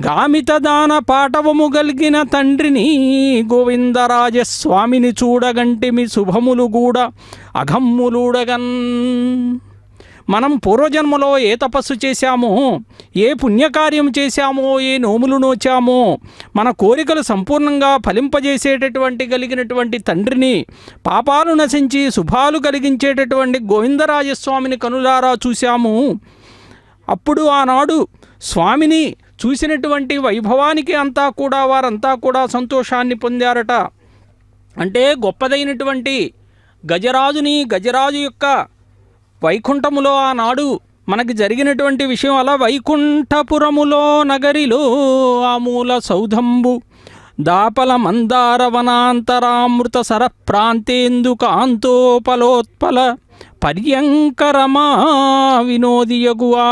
గామిత దాన పాటవము గలిగిన తండ్రిని గోవిందరాజస్వామిని చూడగంటిమి శుభములు కూడా అఘమ్ములుడగన్. మనం పూర్వజన్మలో ఏ తపస్సు చేశామో, ఏ పుణ్యకార్యం చేశామో, ఏ నోములు నోచామో, మన కోరికలు సంపూర్ణంగా ఫలింపజేసేటటువంటి కలిగినటువంటి తండ్రిని, పాపాలు నశించి శుభాలు కలిగించేటటువంటి గోవిందరాజస్వామిని కనులారా చూశాము. అప్పుడు ఆనాడు స్వామిని చూసినటువంటి వైభవానికి వారంతా కూడా సంతోషాన్ని పొందారట. అంటే గొప్పదైనటువంటి గజరాజు యొక్క వైకుంఠములో ఆనాడు మనకి జరిగినటువంటి విషయం అలా. వైకుంఠపురములో నగరిలో ఆమూల సౌధంబు దాపల మందార వనాంతరామృత సర ప్రాంతేందు కాంతోపలోత్పల పర్యంకరమా వినోదియగు ఆ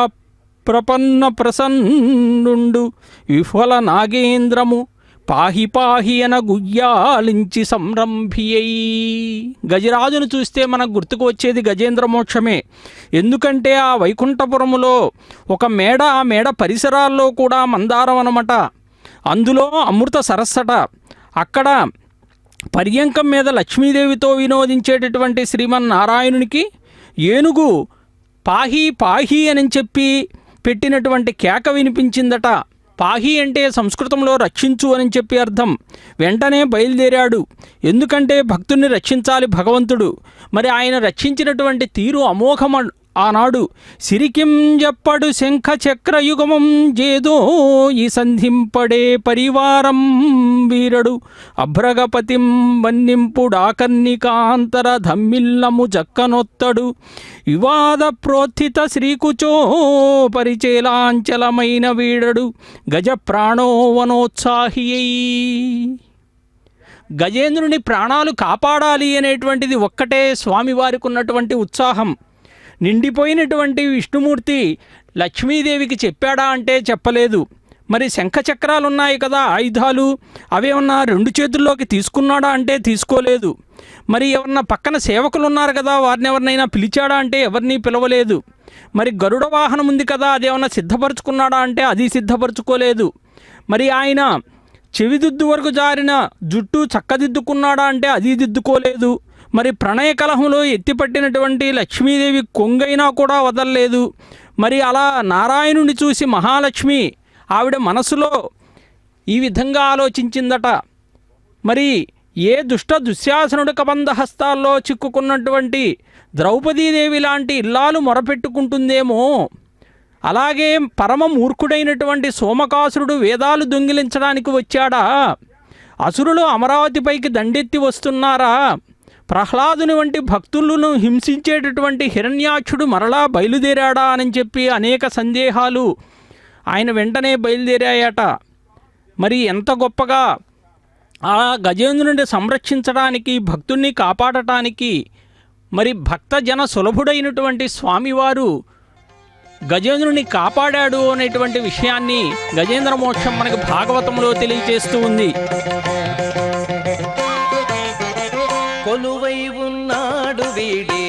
ప్రపన్న ప్రసన్నుండు విఫల నాగేంద్రము పాహి పాహి అన గుయ్యాలించి సంరంభియై. గజరాజును చూస్తే మనకు గుర్తుకు వచ్చేది గజేంద్ర మోక్షమే. ఎందుకంటే ఆ వైకుంఠపురములో ఒక మేడ, ఆ మేడ పరిసరాల్లో కూడా మందారం అనమాట, అందులో అమృత సరస్సట. అక్కడ పర్యంకం మీద లక్ష్మీదేవితో వినోదించేటటువంటి శ్రీమన్నారాయణునికి ఏనుగు పాహి పాహి అని చెప్పి పెట్టినటువంటి కేక వినిపించిందట. పాహి అంటే సంస్కృతంలో రక్షించు అని చెప్పి అర్థం. వెంటనే బయలుదేరాడు. ఎందుకంటే భక్తుడిని రక్షించాలి భగవంతుడు. మరి ఆయన రక్షించినటువంటి తీరు ఆనాడు సిరికిం చెప్పడు శంఖ చక్రయుగమం జేదో ఈ సంధింపడే పరివారం వీరడు అభ్రగపతిం వన్నింపుడాకర్ణికాంతర ధమ్మిల్లము జక్కనొత్తడు వివాద ప్రోత్థిత శ్రీకుచో పరిచేలాంచలమైన వీడడు గజ ప్రాణోవనోత్సాహియై. గజేంద్రుని ప్రాణాలు కాపాడాలి అనేటువంటిది ఒక్కటే స్వామివారికి ఉన్నటువంటి ఉత్సాహం. నిండిపోయినటువంటి విష్ణుమూర్తి లక్ష్మీదేవికి చెప్పాడా అంటే చెప్పలేదు. మరి శంఖచక్రాలు ఉన్నాయి కదా ఆయుధాలు, అవేమన్నా 2 చేతుల్లోకి తీసుకున్నాడా అంటే తీసుకోలేదు. మరి ఎవరన్నా పక్కన సేవకులు ఉన్నారు కదా, వారిని ఎవరినైనా పిలిచాడా అంటే ఎవరిని పిలవలేదు. మరి గరుడ వాహనం ఉంది కదా, అదేమన్నా సిద్ధపరచుకున్నాడా అంటే అది సిద్ధపరచుకోలేదు. మరి ఆయన చెవిదిద్దు వరకు జారిన జుట్టు చక్కదిద్దుకున్నాడా అంటే అది దిద్దుకోలేదు. మరి ప్రణయ కలహంలో ఎత్తిపట్టినటువంటి లక్ష్మీదేవి కొంగైనా కూడా వదలలేదు. మరి అలా నారాయణుని చూసి మహాలక్ష్మి ఆవిడ మనసులో ఈ విధంగా ఆలోచించిందట. మరి ఏ దుష్ట దుశ్శాసనుడి కబంధహస్తాల్లో చిక్కుకున్నటువంటి ద్రౌపదీదేవి లాంటి ఇల్లాలు మొరపెట్టుకుంటుందేమో, అలాగే పరమ మూర్ఖుడైనటువంటి సోమకాసురుడు వేదాలు దొంగిలించడానికి వచ్చాడా, అసురులు అమరావతిపైకి దండెత్తి వస్తున్నారా, ప్రహ్లాదుని వంటి భక్తులను హింసించేటటువంటి హిరణ్యాక్షుడు మరలా బయలుదేరాడా అని చెప్పి అనేక సందేహాలు ఆయన వెంటనే బయలుదేరాయట. మరి ఎంత గొప్పగా ఆ గజేంద్రుని సంరక్షించడానికి, భక్తుణ్ణి కాపాడటానికి మరి భక్తజన సులభుడైనటువంటి స్వామివారు గజేంద్రుని కాపాడాడు అనేటువంటి విషయాన్ని గజేంద్ర మోక్షం మనకు భాగవతంలో తెలియజేస్తూ ఉంది. కొలువై ఉన్నాడు వీడే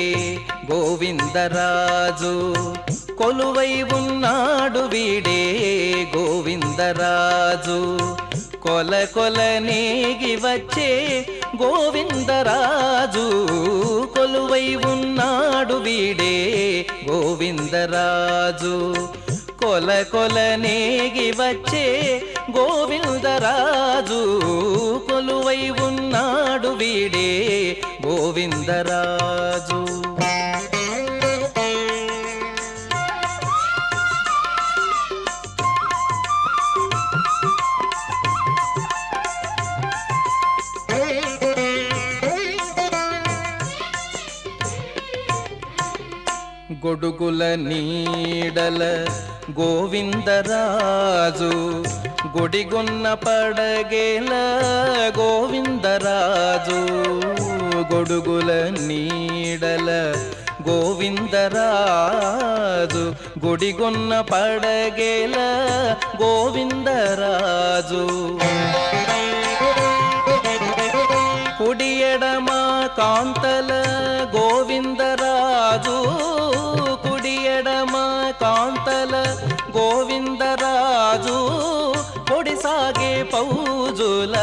గోవిందరాజు, కొలువై ఉన్నాడు వీడే గోవిందరాజు, కొల కొల నేగి వచ్చే గోవిందరాజు, కొలువై ఉన్నాడు వీడే గోవిందరాజు, కొల కొల నేగి వచ్చే గోవిందరాజు, కొలువై ఉన్నాడు వీడే గోవిందరాజు. గొడుగుల నీడల గోవిందరాజు, గుడిగున్న పడగేల గోవిందరాజు, గొడుగుల నీడల గోవిందరాజు, గుడిగున్న పడగేల గోవిందరాజు, కుడి ఎడమ కాంతల గోవిందరాజు, కుడి ఎడమ కాంతల గోవిందరాజు, పొడి సాగే పౌజుల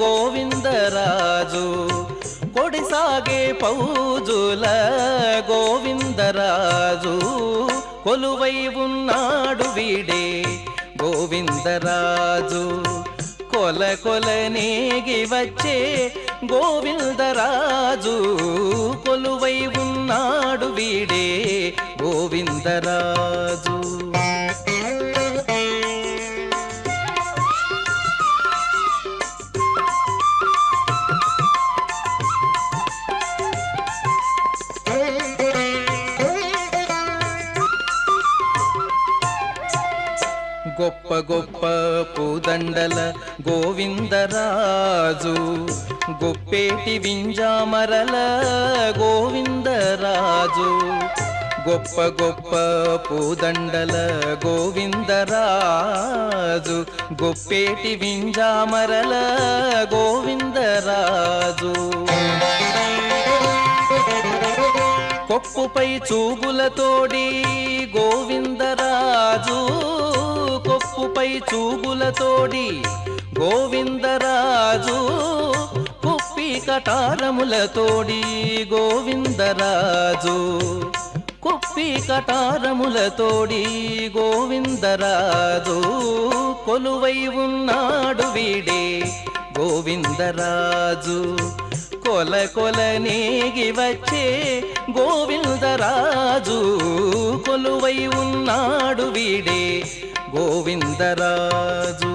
గోవిందరాజు, పొడి సాగే పౌజుల గోవిందరాజు, కొలువై ఉన్నాడు వీడే గోవిందరాజు, కొల కొల నేగి వచ్చే గోవిందరాజు, కొలువై ఉన్నాడు వీడే గోవిందరాజు. గొప్ప గొప్ప పూదండల గోవిందరాజు, గొప్పేటి వింజామరల గోవిందరాజు, గొప్ప గొప్ప పూదండల గోవిందరాజు, గొప్పేటి వింజామరల గోవిందరాజు, కొప్పుపై చూగులతోడి గోవిందరాజు, కొప్పుపై చూగులతోడి గోవిందరాజు, కుప్పి కటారములతోడి గోవిందరాజు, కుప్పి కటారములతోడి గోవిందరాజు, కొలువై ఉన్నాడు వీడే గోవిందరాజు, కొల కొల నేగి వచ్చే గోవిందరాజు కొలువై ఉన్నాడు వీడే గోవిందరాజు.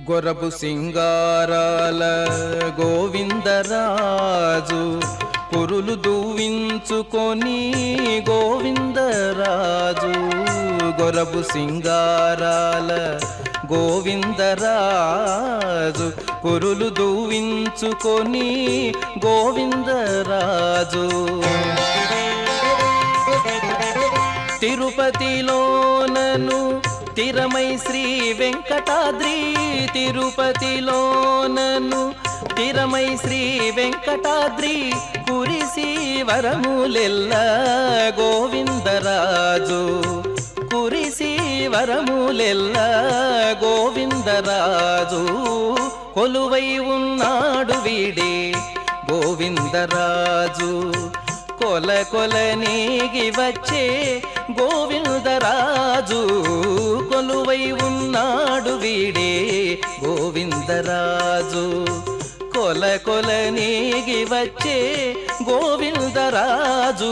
గొరబు సింగారాల గోవిందరాజు కురులు దువ్వించుకొని గోవిందరాజు. గొరబు సింగారాల గోవిందరాజు కురులు దువ్వించుకొని గోవిందరాజు. తిరుపతిలోనను తిరమై శ్రీ వెంకటాద్రి, తిరుపతిలోనను తిరమై శ్రీ వెంకటాద్రి కురిసి వరములెల్ల గోవిందరాజు. కురిసి వరములెల్ల గోవిందరాజు కొలువై ఉన్నాడు వీడే గోవిందరాజు. కొల కొల నీగి వచ్చే గోవిందరాజు కొలువై ఉన్నాడు వీడే గోవిందరాజు. కొల కొల నీగి వచ్చే గోవిందరాజు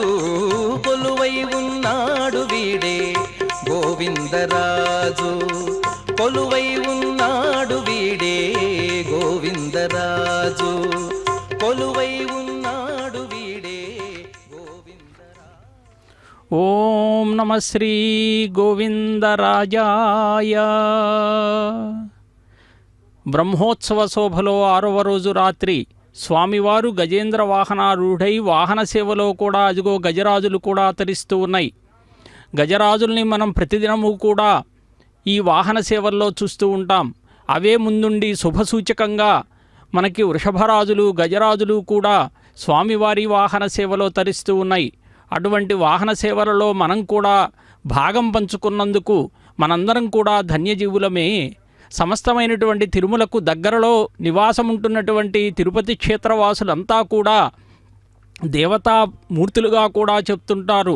కొలువై ఉన్నాడు వీడే గోవిందరాజు. కొలువై ఉన్నాడు వీడే గోవిందరాజు. కొలువై ఉన్నాడు వీడే గోవిందరాజు. ఓం నమ శ్రీ గోవిందరాజాయ. బ్రహ్మోత్సవ శోభలో 6వ రోజు రాత్రి స్వామివారు గజేంద్ర వాహనారూఢై వాహన సేవలో కూడా అదిగో గజరాజులు కూడా తరిస్తూ ఉన్నాయి. గజరాజుల్ని మనం ప్రతిదినము కూడా ఈ వాహన సేవల్లో చూస్తూ ఉంటాం. అవే ముందుండి శుభసూచకంగా మనకి వృషభరాజులు గజరాజులు కూడా స్వామివారి వాహన సేవలో తరిస్తూ ఉన్నాయి. అటువంటి వాహన సేవలలో మనం కూడా భాగం పంచుకున్నందుకు మనందరం కూడా ధన్యజీవులమే. సమస్తమైనటువంటి తిరుమలకు దగ్గరలో నివాసముంటున్నటువంటి తిరుపతి క్షేత్రవాసులంతా కూడా దేవతామూర్తులుగా కూడా చెప్తుంటారు.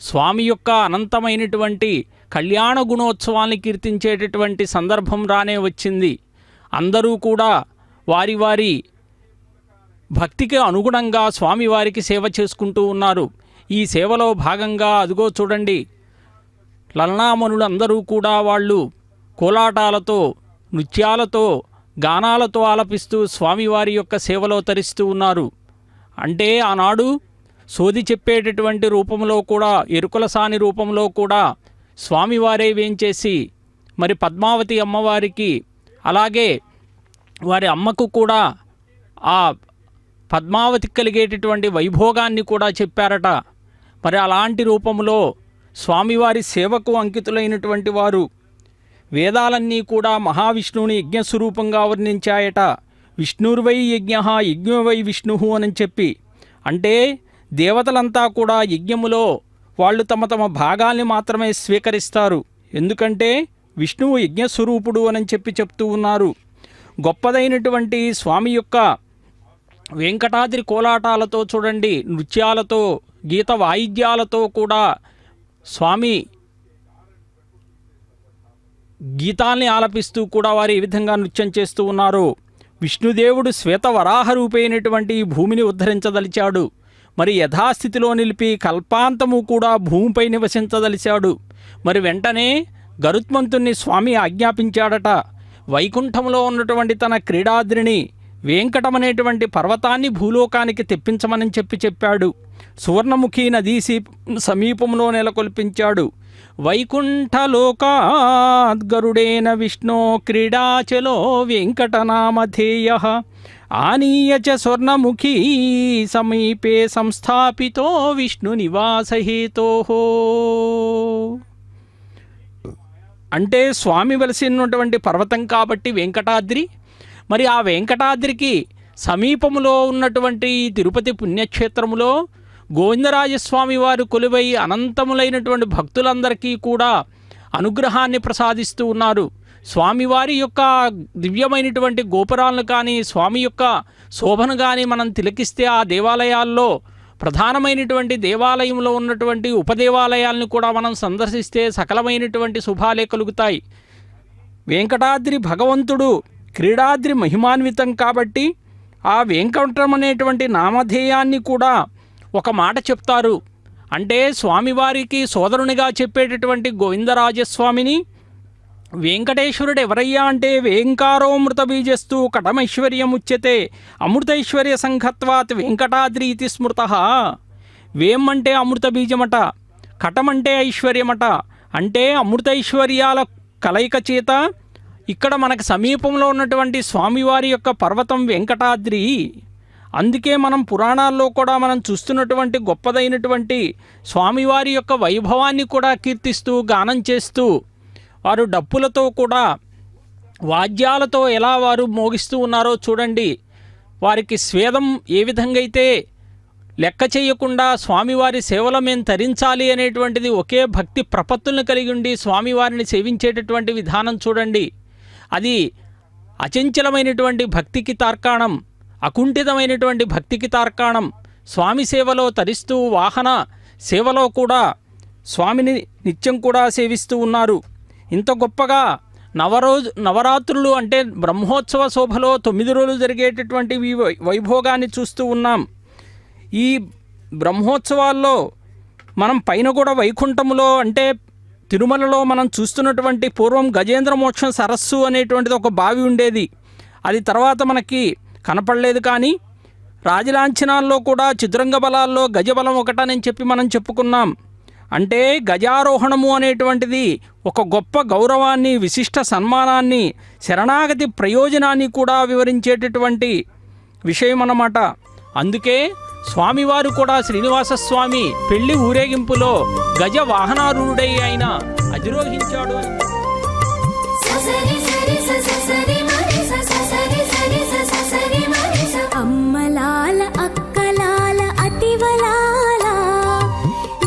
స్వామి యొక్క అనంతమైనటువంటి కళ్యాణ గుణోత్సవాన్ని కీర్తించేటటువంటి సందర్భం రానే వచ్చింది. అందరూ కూడా వారి వారి భక్తికి అనుగుణంగా స్వామివారికి సేవ చేసుకుంటూ ఉన్నారు. ఈ సేవలో భాగంగా అదిగో చూడండి, లలనామణులు అందరూ కూడా వాళ్ళు కోలాటాలతో నృత్యాలతో గానాలతో ఆలపిస్తూ స్వామివారి యొక్క సేవలో తరిస్తూ ఉన్నారు. అంటే ఆనాడు సోది చెప్పేటటువంటి రూపంలో కూడా ఎరుకుల సాని రూపంలో కూడా స్వామివారే వేంచేసి మరి పద్మావతి అమ్మవారికి అలాగే వారి అమ్మకు కూడా ఆ పద్మావతికి కలిగేటటువంటి వైభోగాన్ని కూడా చెప్పారట. మరి అలాంటి రూపంలో స్వామివారి సేవకు అంకితులైనటువంటి వారు వేదాలన్నీ కూడా మహావిష్ణువుని యజ్ఞస్వరూపంగా వర్ణించాయట. విష్ణుర్వై యజ్ఞ యజ్ఞో వై విష్ణు అని చెప్పి, అంటే దేవతలంతా కూడా యజ్ఞములో వాళ్ళు తమ తమ భాగాల్ని మాత్రమే స్వీకరిస్తారు. ఎందుకంటే విష్ణువు యజ్ఞస్వరూపుడు అని చెప్పి చెప్తూ ఉన్నారు. గొప్పదైనటువంటి స్వామి యొక్క వెంకటాద్రి కోలాటాలతో చూడండి, నృత్యాలతో గీత వాయిద్యాలతో కూడా స్వామి గీతాల్ని ఆలపిస్తూ కూడా వారు ఏ విధంగా నృత్యం చేస్తూ ఉన్నారు. విష్ణుదేవుడు శ్వేతవరాహ రూపైనటువంటి ఈ భూమిని ఉద్ధరించదలిచాడు. మరి యథాస్థితిలో నిలిపి కల్పాంతము కూడా భూమిపై నివసించదలిచాడు. మరి వెంటనే గరుత్మంతుణ్ణి స్వామి ఆజ్ఞాపించాడట. వైకుంఠంలో ఉన్నటువంటి తన క్రీడాద్రిని వెంకటమనేటువంటి పర్వతాన్ని భూలోకానికి తెప్పించమని చెప్పాడు. సువర్ణముఖి నదీ సమీపంలో నెలకొల్పించాడు. వైకుంఠలోకాద్గరుడేన విష్ణో క్రీడాచలో వెంకటనామధేయ ఆనీయ చ స్వర్ణముఖీ సమీపే సంస్థాపితో విష్ణు నివాసహేతో. అంటే స్వామి వెలసినటువంటి పర్వతం కాబట్టి వెంకటాద్రి. మరి ఆ వెంకటాద్రికి సమీపంలో ఉన్నటువంటి తిరుపతి పుణ్యక్షేత్రములో గోవిందరాజస్వామి వారు కొలువై అనంతములైనటువంటి భక్తులందరికీ కూడా అనుగ్రహాన్ని ప్రసాదిస్తూ ఉన్నారు. స్వామివారి యొక్క దివ్యమైనటువంటి గోపురాలను కానీ స్వామి యొక్క శోభను కానీ మనం తిలకిస్తే ఆ దేవాలయాల్లో ప్రధానమైనటువంటి దేవాలయంలో ఉన్నటువంటి ఉపదేవాలయాలను కూడా మనం సందర్శిస్తే సకలమైనటువంటి శుభాలే కలుగుతాయి. వెంకటాద్రి భగవంతుడు క్రీడాద్రి మహిమాన్వితం కాబట్టి ఆ వెంకటం అనేటువంటి నామధేయాన్ని కూడా ఒక మాట చెప్తారు. అంటే స్వామివారికి సోదరునిగా చెప్పేటటువంటి గోవిందరాజస్వామిని వెంకటేశ్వరుడు ఎవరయ్యా అంటే వేంకారోమృత బీజస్తు కటమైశ్వర్యముచ్యతే అమృతైశ్వర్య సంఘత్వాత్ వెంకటాద్రి ఇతి స్మృత. వేం అంటే అమృత బీజమట, కటమంటే ఐశ్వర్యమట. అంటే అమృతైశ్వర్యాల కలయిక చేత ఇక్కడ మనకు సమీపంలో ఉన్నటువంటి స్వామివారి యొక్క పర్వతం వెంకటాద్రి. అందుకే మనం పురాణాల్లో కూడా మనం చూస్తున్నటువంటి గొప్పదైనటువంటి స్వామివారి యొక్క వైభవాన్ని కూడా కీర్తిస్తూ గానం చేస్తూ వారు డప్పులతో కూడా వాద్యాలతో ఎలా వారు మోగిస్తూ ఉన్నారో చూడండి. వారికి స్వేదం ఏ విధంగా అయితే లెక్క చేయకుండా స్వామివారి సేవలు మేము తరించాలి అనేటువంటిది ఒకే భక్తి ప్రపత్తులను కలిగి ఉండి స్వామివారిని సేవించేటటువంటి విధానం చూడండి. అది అచంచలమైనటువంటి భక్తికి తార్కాణం, అకుంఠితమైనటువంటి భక్తికి తార్కాణం. స్వామి సేవలో తరిస్తూ వాహన సేవలో కూడా స్వామిని నిత్యం కూడా సేవిస్తూ ఉన్నారు. ఇంత గొప్పగా నవరాత్రులు అంటే బ్రహ్మోత్సవ శోభలో 9 రోజులు జరిగేటటువంటి వైభోగాన్ని చూస్తూ ఉన్నాం. ఈ బ్రహ్మోత్సవాల్లో మనం పైన కూడా వైకుంఠములో అంటే తిరుమలలో మనం చూస్తున్నటువంటి పూర్వం గజేంద్ర మోక్షం సరస్సు అనేటువంటిది ఒక బావి ఉండేది. అది తర్వాత మనకి కనపడలేదు. కానీ రాజలాంఛనాల్లో కూడా చతురంగ బలాల్లో గజబలం ఒకటని చెప్పి మనం చెప్పుకున్నాం. అంటే గజారోహణము అనేటువంటిది ఒక గొప్ప గౌరవాన్ని, విశిష్ట సన్మానాన్ని, శరణాగతి ప్రయోజనాన్ని కూడా వివరించేటటువంటి విషయం అన్నమాట. అందుకే స్వామివారు కూడా శ్రీనివాసస్వామి పెళ్లి ఊరేగింపులో గజ వాహనారూఢుడై ఆయన అధిరోహించాడు. అమ్మలాల అక్కలాల అతివలాల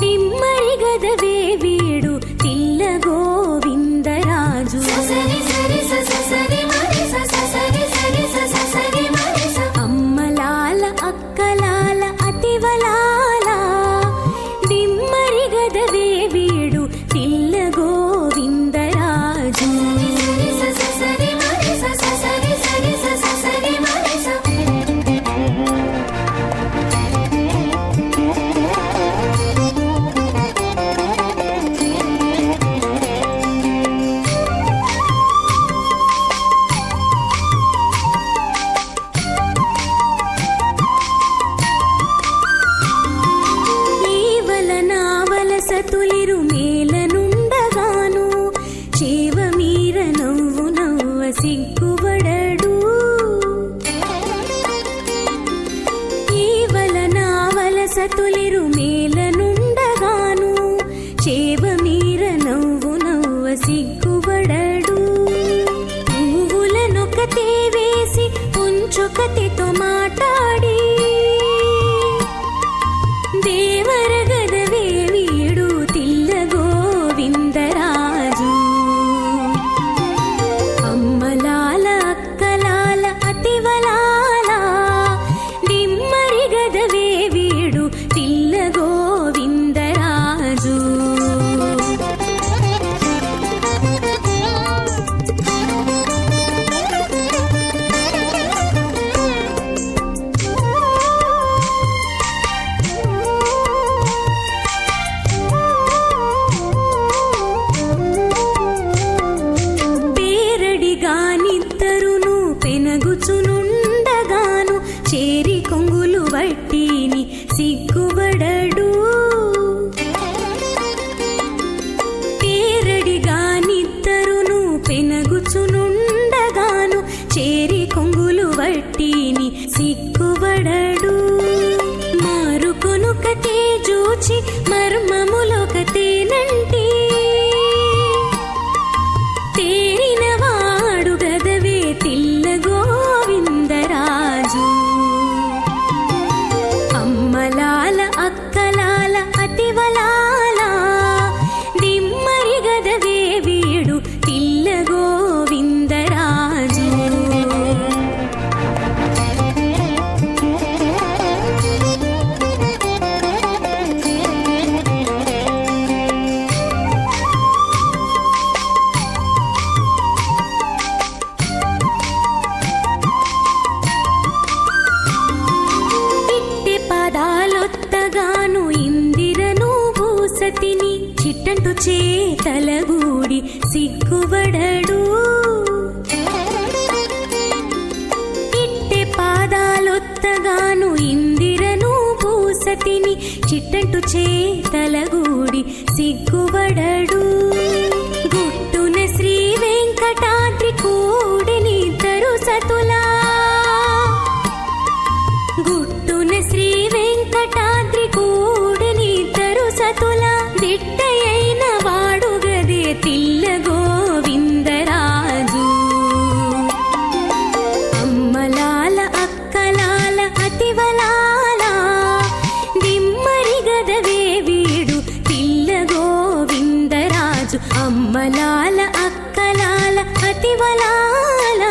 దిమ్మరి గదవే వీడు తిల్ల గోవిందరాజు. అమ్మలాల అక్కలాల అతివలాల దిమ్మరి గదవే వీడు తిల్ల గోవిందరాజు. సతులిరు మేలనుండగాను చేవ మీర నవ్వు నవ్వ సిగ్గుబడడు. ఈవల సతులిరు మేలనుండగాను చేవ మీర నవ్వు నవ్వ సిగ్గుబడడు. పువ్వులనొకతే వేసి ఉంచొకతితో మాట్లాడి దేవర గదవే వీడు తిల్ల గోవిందరాజు. అమ్మలాల అక్కలాల అతివలాల దిమ్మరి గదవే వీడు తిల్ల గోవిందరాజు. పేరడిగానిద్దరును పెనగుచునుండగాను చేరి కొంగులు వట్టిని సిగ్గుబడడు. పేరడిగానిద్దరును పెనగుచునుండగాను చేరి కొంగులు వట్టిని సిగ్గుబడడు. మారుకొనుకతే జూచి మర్మములొకతేనంటి తేరినవాడు గదవే తిల్ల గోవిందరాజు. అమ్మలాల అక్కలాల అతివలాల దిమ్మరి గదవే వీడు తిల్ల గోవిందరాజు. చిట్టంటు చేతలగూడి సిగ్గుబడడు ఇట్టె పాదాలొత్తగాను ఇందిరను పూసతిని చిట్టంటు చేతలగూడి సిగ్గుబడడు గుట్టున శ్రీ వెంకటాద్రి కూడినిద్దరు సతులా గుట్టున శ్రీ వెంకటాద్రి కూడినిద్దరు సతులా దిట్టయైన వాడు గదే తిల్ల గోవిందరాజు అమ్మలాల అక్కలాల అతివలాల దిమ్మరి గదవే వీడు తిల్ల గోవిందరాజు అమ్మలాల అక్కలాల అతివలాల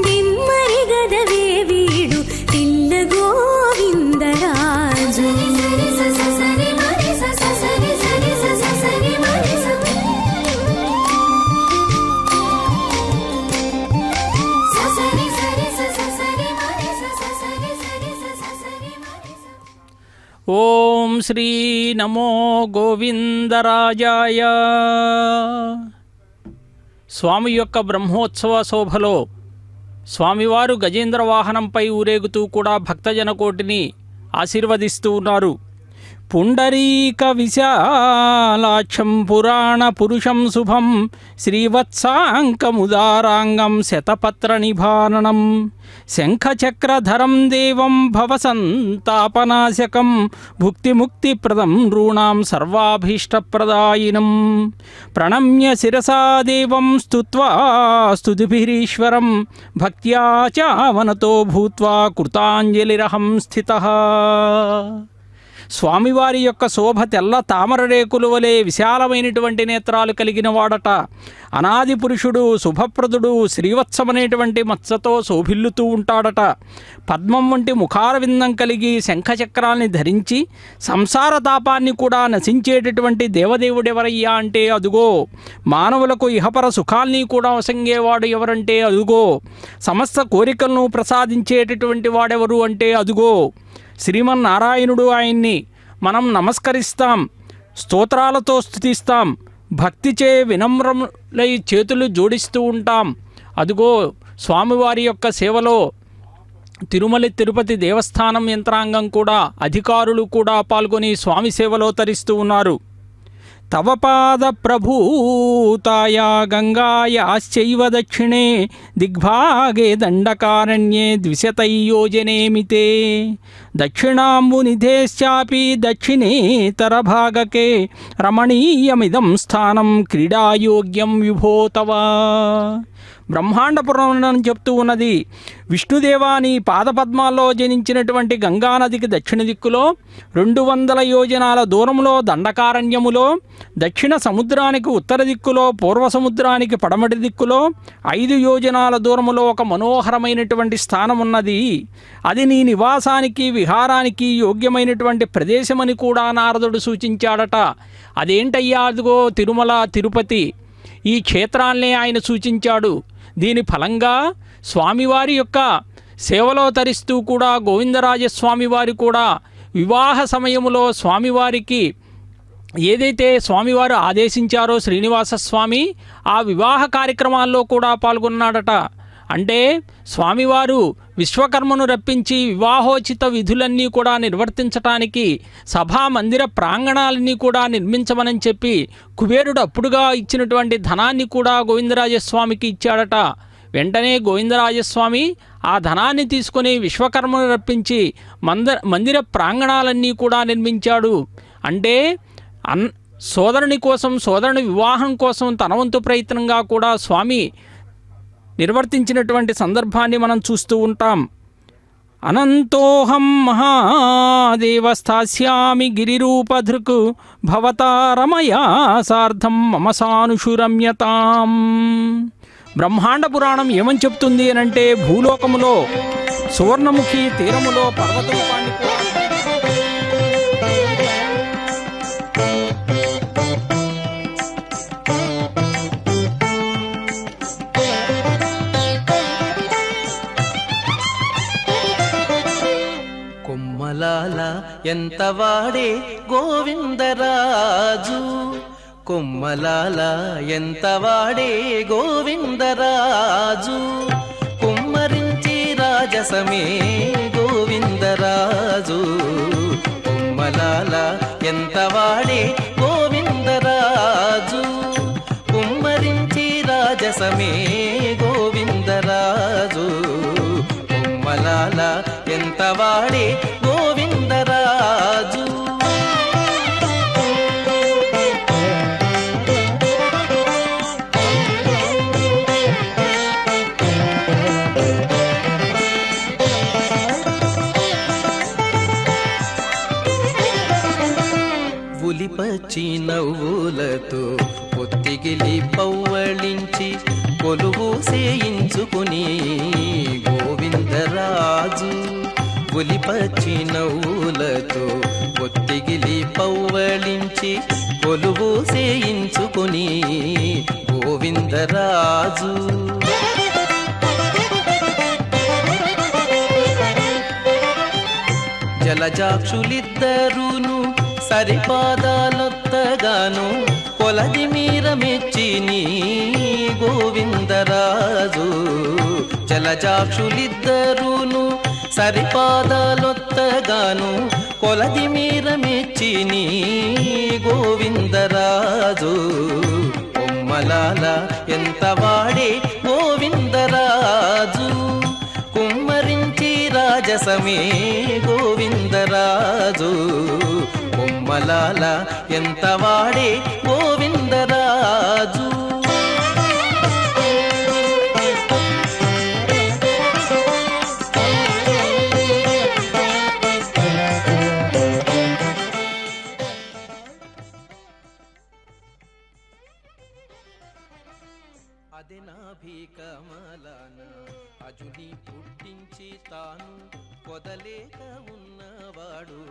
దిమ్మరి గదవే వీడు తిల్ల గోవిందరాజు ఓం శ్రీ నమో గోవిందరాజాయ. స్వామి యొక్క బ్రహ్మోత్సవ శోభలో స్వామివారు గజేంద్ర వాహనంపై ఊరేగుతూ కూడా భక్తజనకోటిని ఆశీర్వదిస్తూ ఉన్నారు. పుండరీక విశాలాక్షం పురాణ పురుషం శుభం శ్రీవత్సాంకముదారాంగం శతపత్ర నిభారణం శంఖచక్రధరం దేవం భవసంతాపనాశకం భుక్తిముక్తిప్రదం నృణాం సర్వాభీష్టప్రదాయినం ప్రణమ్య శిరసా దేవం స్తుత్వా స్తుతిభిరీశ్వరం భక్త్యా చావనతో భూత్వా కృతాంజలిరహం స్థితః. స్వామివారి యొక్క శోభ తెల్ల తామర రేకుల వలె విశాలమైనటువంటి నేత్రాలు కలిగిన వాడట. అనాది పురుషుడు, శుభప్రదుడు, శ్రీవత్సమనేటువంటి మత్సతో శోభిల్లుతూ ఉంటాడట. పద్మం వంటి ముఖార విందం కలిగి శంఖచక్రాల్ని ధరించి సంసార తాపాన్ని కూడా నశించేటటువంటి దేవదేవుడెవరయ్యా అంటే అదుగో. మానవులకు ఇహపర సుఖాల్ని కూడా వసంగేవాడు ఎవరంటే అదుగో. సమస్త కోరికలను ప్రసాదించేటటువంటి వాడెవరు అంటే అదుగో శ్రీమన్నారాయణుడు. ఆయన్ని మనం నమస్కరిస్తాం, స్తోత్రాలతో స్తుతిస్తాం, భక్తిచే వినమ్రములై చేతులు జోడిస్తూ ఉంటాం. అదుగో స్వామివారి యొక్క సేవలో తిరుమల తిరుపతి దేవస్థానం యంత్రాంగం కూడా, అధికారులు కూడా పాల్గొని స్వామి సేవలో తరిస్తూ ఉన్నారు. తవ పాద ప్రభూతాయ గంగాయాశ్చైవ దక్షిణే దిగ్భాగే దండకారణ్యే ద్విశతయోజనేమితే దక్షిణాంబునిధేశ్చాపి దక్షిణేతరభాగకే రమణీయమిదం స్థానం క్రీడాయోగ్యం విభో తవ. బ్రహ్మాండ పురాణం చెప్తూ ఉన్నది, విష్ణుదేవాని పాదపద్మాల్లో జనించినటువంటి గంగానదికి దక్షిణ దిక్కులో 200 యోజనాల దూరంలో దండకారణ్యములో, దక్షిణ సముద్రానికి ఉత్తర దిక్కులో, పూర్వ సముద్రానికి పడమటి దిక్కులో 5 యోజనాల దూరములో ఒక మనోహరమైనటువంటి స్థానం ఉన్నది. అది నీ నివాసానికి విహారానికి యోగ్యమైనటువంటి ప్రదేశమని కూడా నారదుడు సూచించాడట. అదేంటయ్యా? అదిగో తిరుమల తిరుపతి. ఈ క్షేత్రాన్నే ఆయన సూచించాడు. దీని ఫలంగా స్వామివారి యొక్క సేవలో తరిస్తూ కూడా గోవిందరాజస్వామి వారి కూడా వివాహ సమయములో స్వామివారికి ఏదైతే స్వామివారు ఆదేశించారో శ్రీనివాస స్వామి ఆ వివాహ కార్యక్రమాల్లో కూడా పాల్గొన్నాడట. అంటే స్వామివారు విశ్వకర్మను రప్పించి వివాహోచిత విధులన్నీ కూడా నిర్వర్తించటానికి సభా మందిర ప్రాంగణాలన్నీ కూడా నిర్మించమని చెప్పి కుబేరుడు అప్పుడుగా ఇచ్చినటువంటి ధనాన్ని కూడా గోవిందరాజస్వామికి ఇచ్చాడట. వెంటనే గోవిందరాజస్వామి ఆ ధనాన్ని తీసుకొని విశ్వకర్మను రప్పించి మందిర ప్రాంగణాలన్నీ కూడా నిర్మించాడు. అంటే సోదరుని కోసం, సోదరుని వివాహం కోసం తన వంతు ప్రయత్నంగా కూడా స్వామి నిర్వర్తించినటువంటి సందర్భాన్ని మనం చూస్తూ ఉంటాం. అనంతోహం మహాదేవస్థాస్యామి గిరిరూపధృక్ భవతా రమయా సార్ధం మమ సానుషురమ్యతాం. బ్రహ్మాండ పురాణం ఏమని చెప్తుంది అనంటే, భూలోకములో సువర్ణముఖి తీరములో పర్వతరూపాన్ని కూడా కొమ్మలాల ఎంత వాడే గోవిందరాజు, కొమ్మలాల ఎంత వాడే గోవిందరాజు, కుమ్మరించి రాజసమే గోవిందరాజు, కొమ్మలాల ఎంత వాడే గోవిందరాజు, కుమ్మరించి రాజసమే గోవిందరాజు, కొమ్మలాల ఎంత వాడే గోవిందరాజు. ఉలిపచ్చి నవ్వులతో పొత్తిగిలి పవ్వళించి కొలువు సేయించుకుని గోవిందరాజు, ఉలిపచ్చి నవ్వులతో పొత్తిగిలి పవ్వళించి కొలువు సేయించుకుని గోవిందరాజు. జలజాక్షులిద్దరూను సరిపాదాలొత్తగాను కొలది మీర మెచ్చిని గోవిందరాజు, జలజాక్షులిద్దరూను సరిపాదాలొత్తగాను కొలది మీర మెచ్చిని గోవిందరాజు, కొమ్మలాల ఎంత వాడే గోవిందరాజు, కుమ్మరించి రాజసమే గోవిందరాజు, కొమ్మలాల ఎంత వాడే గోవిందరాజు. అదే నాభికమలాన అజుని పుట్టించి తాను పొదలేక ఉన్నవాడు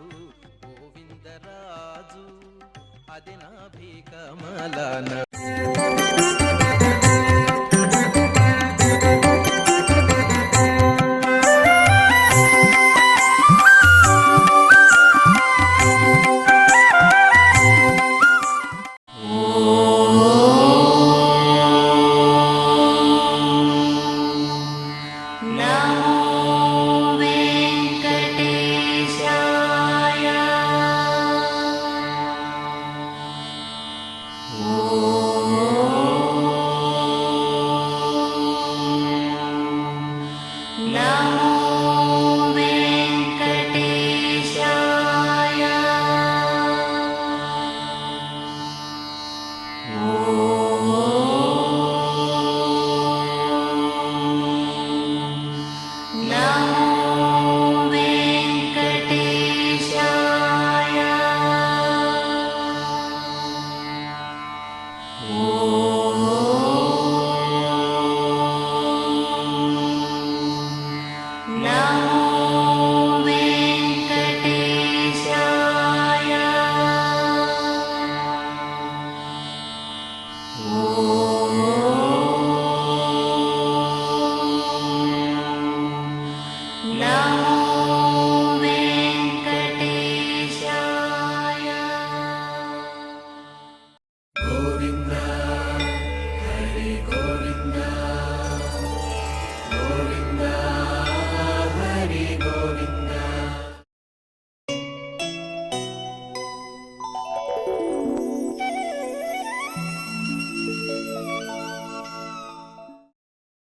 గోవిందరాజు, అదే నాభికమలాన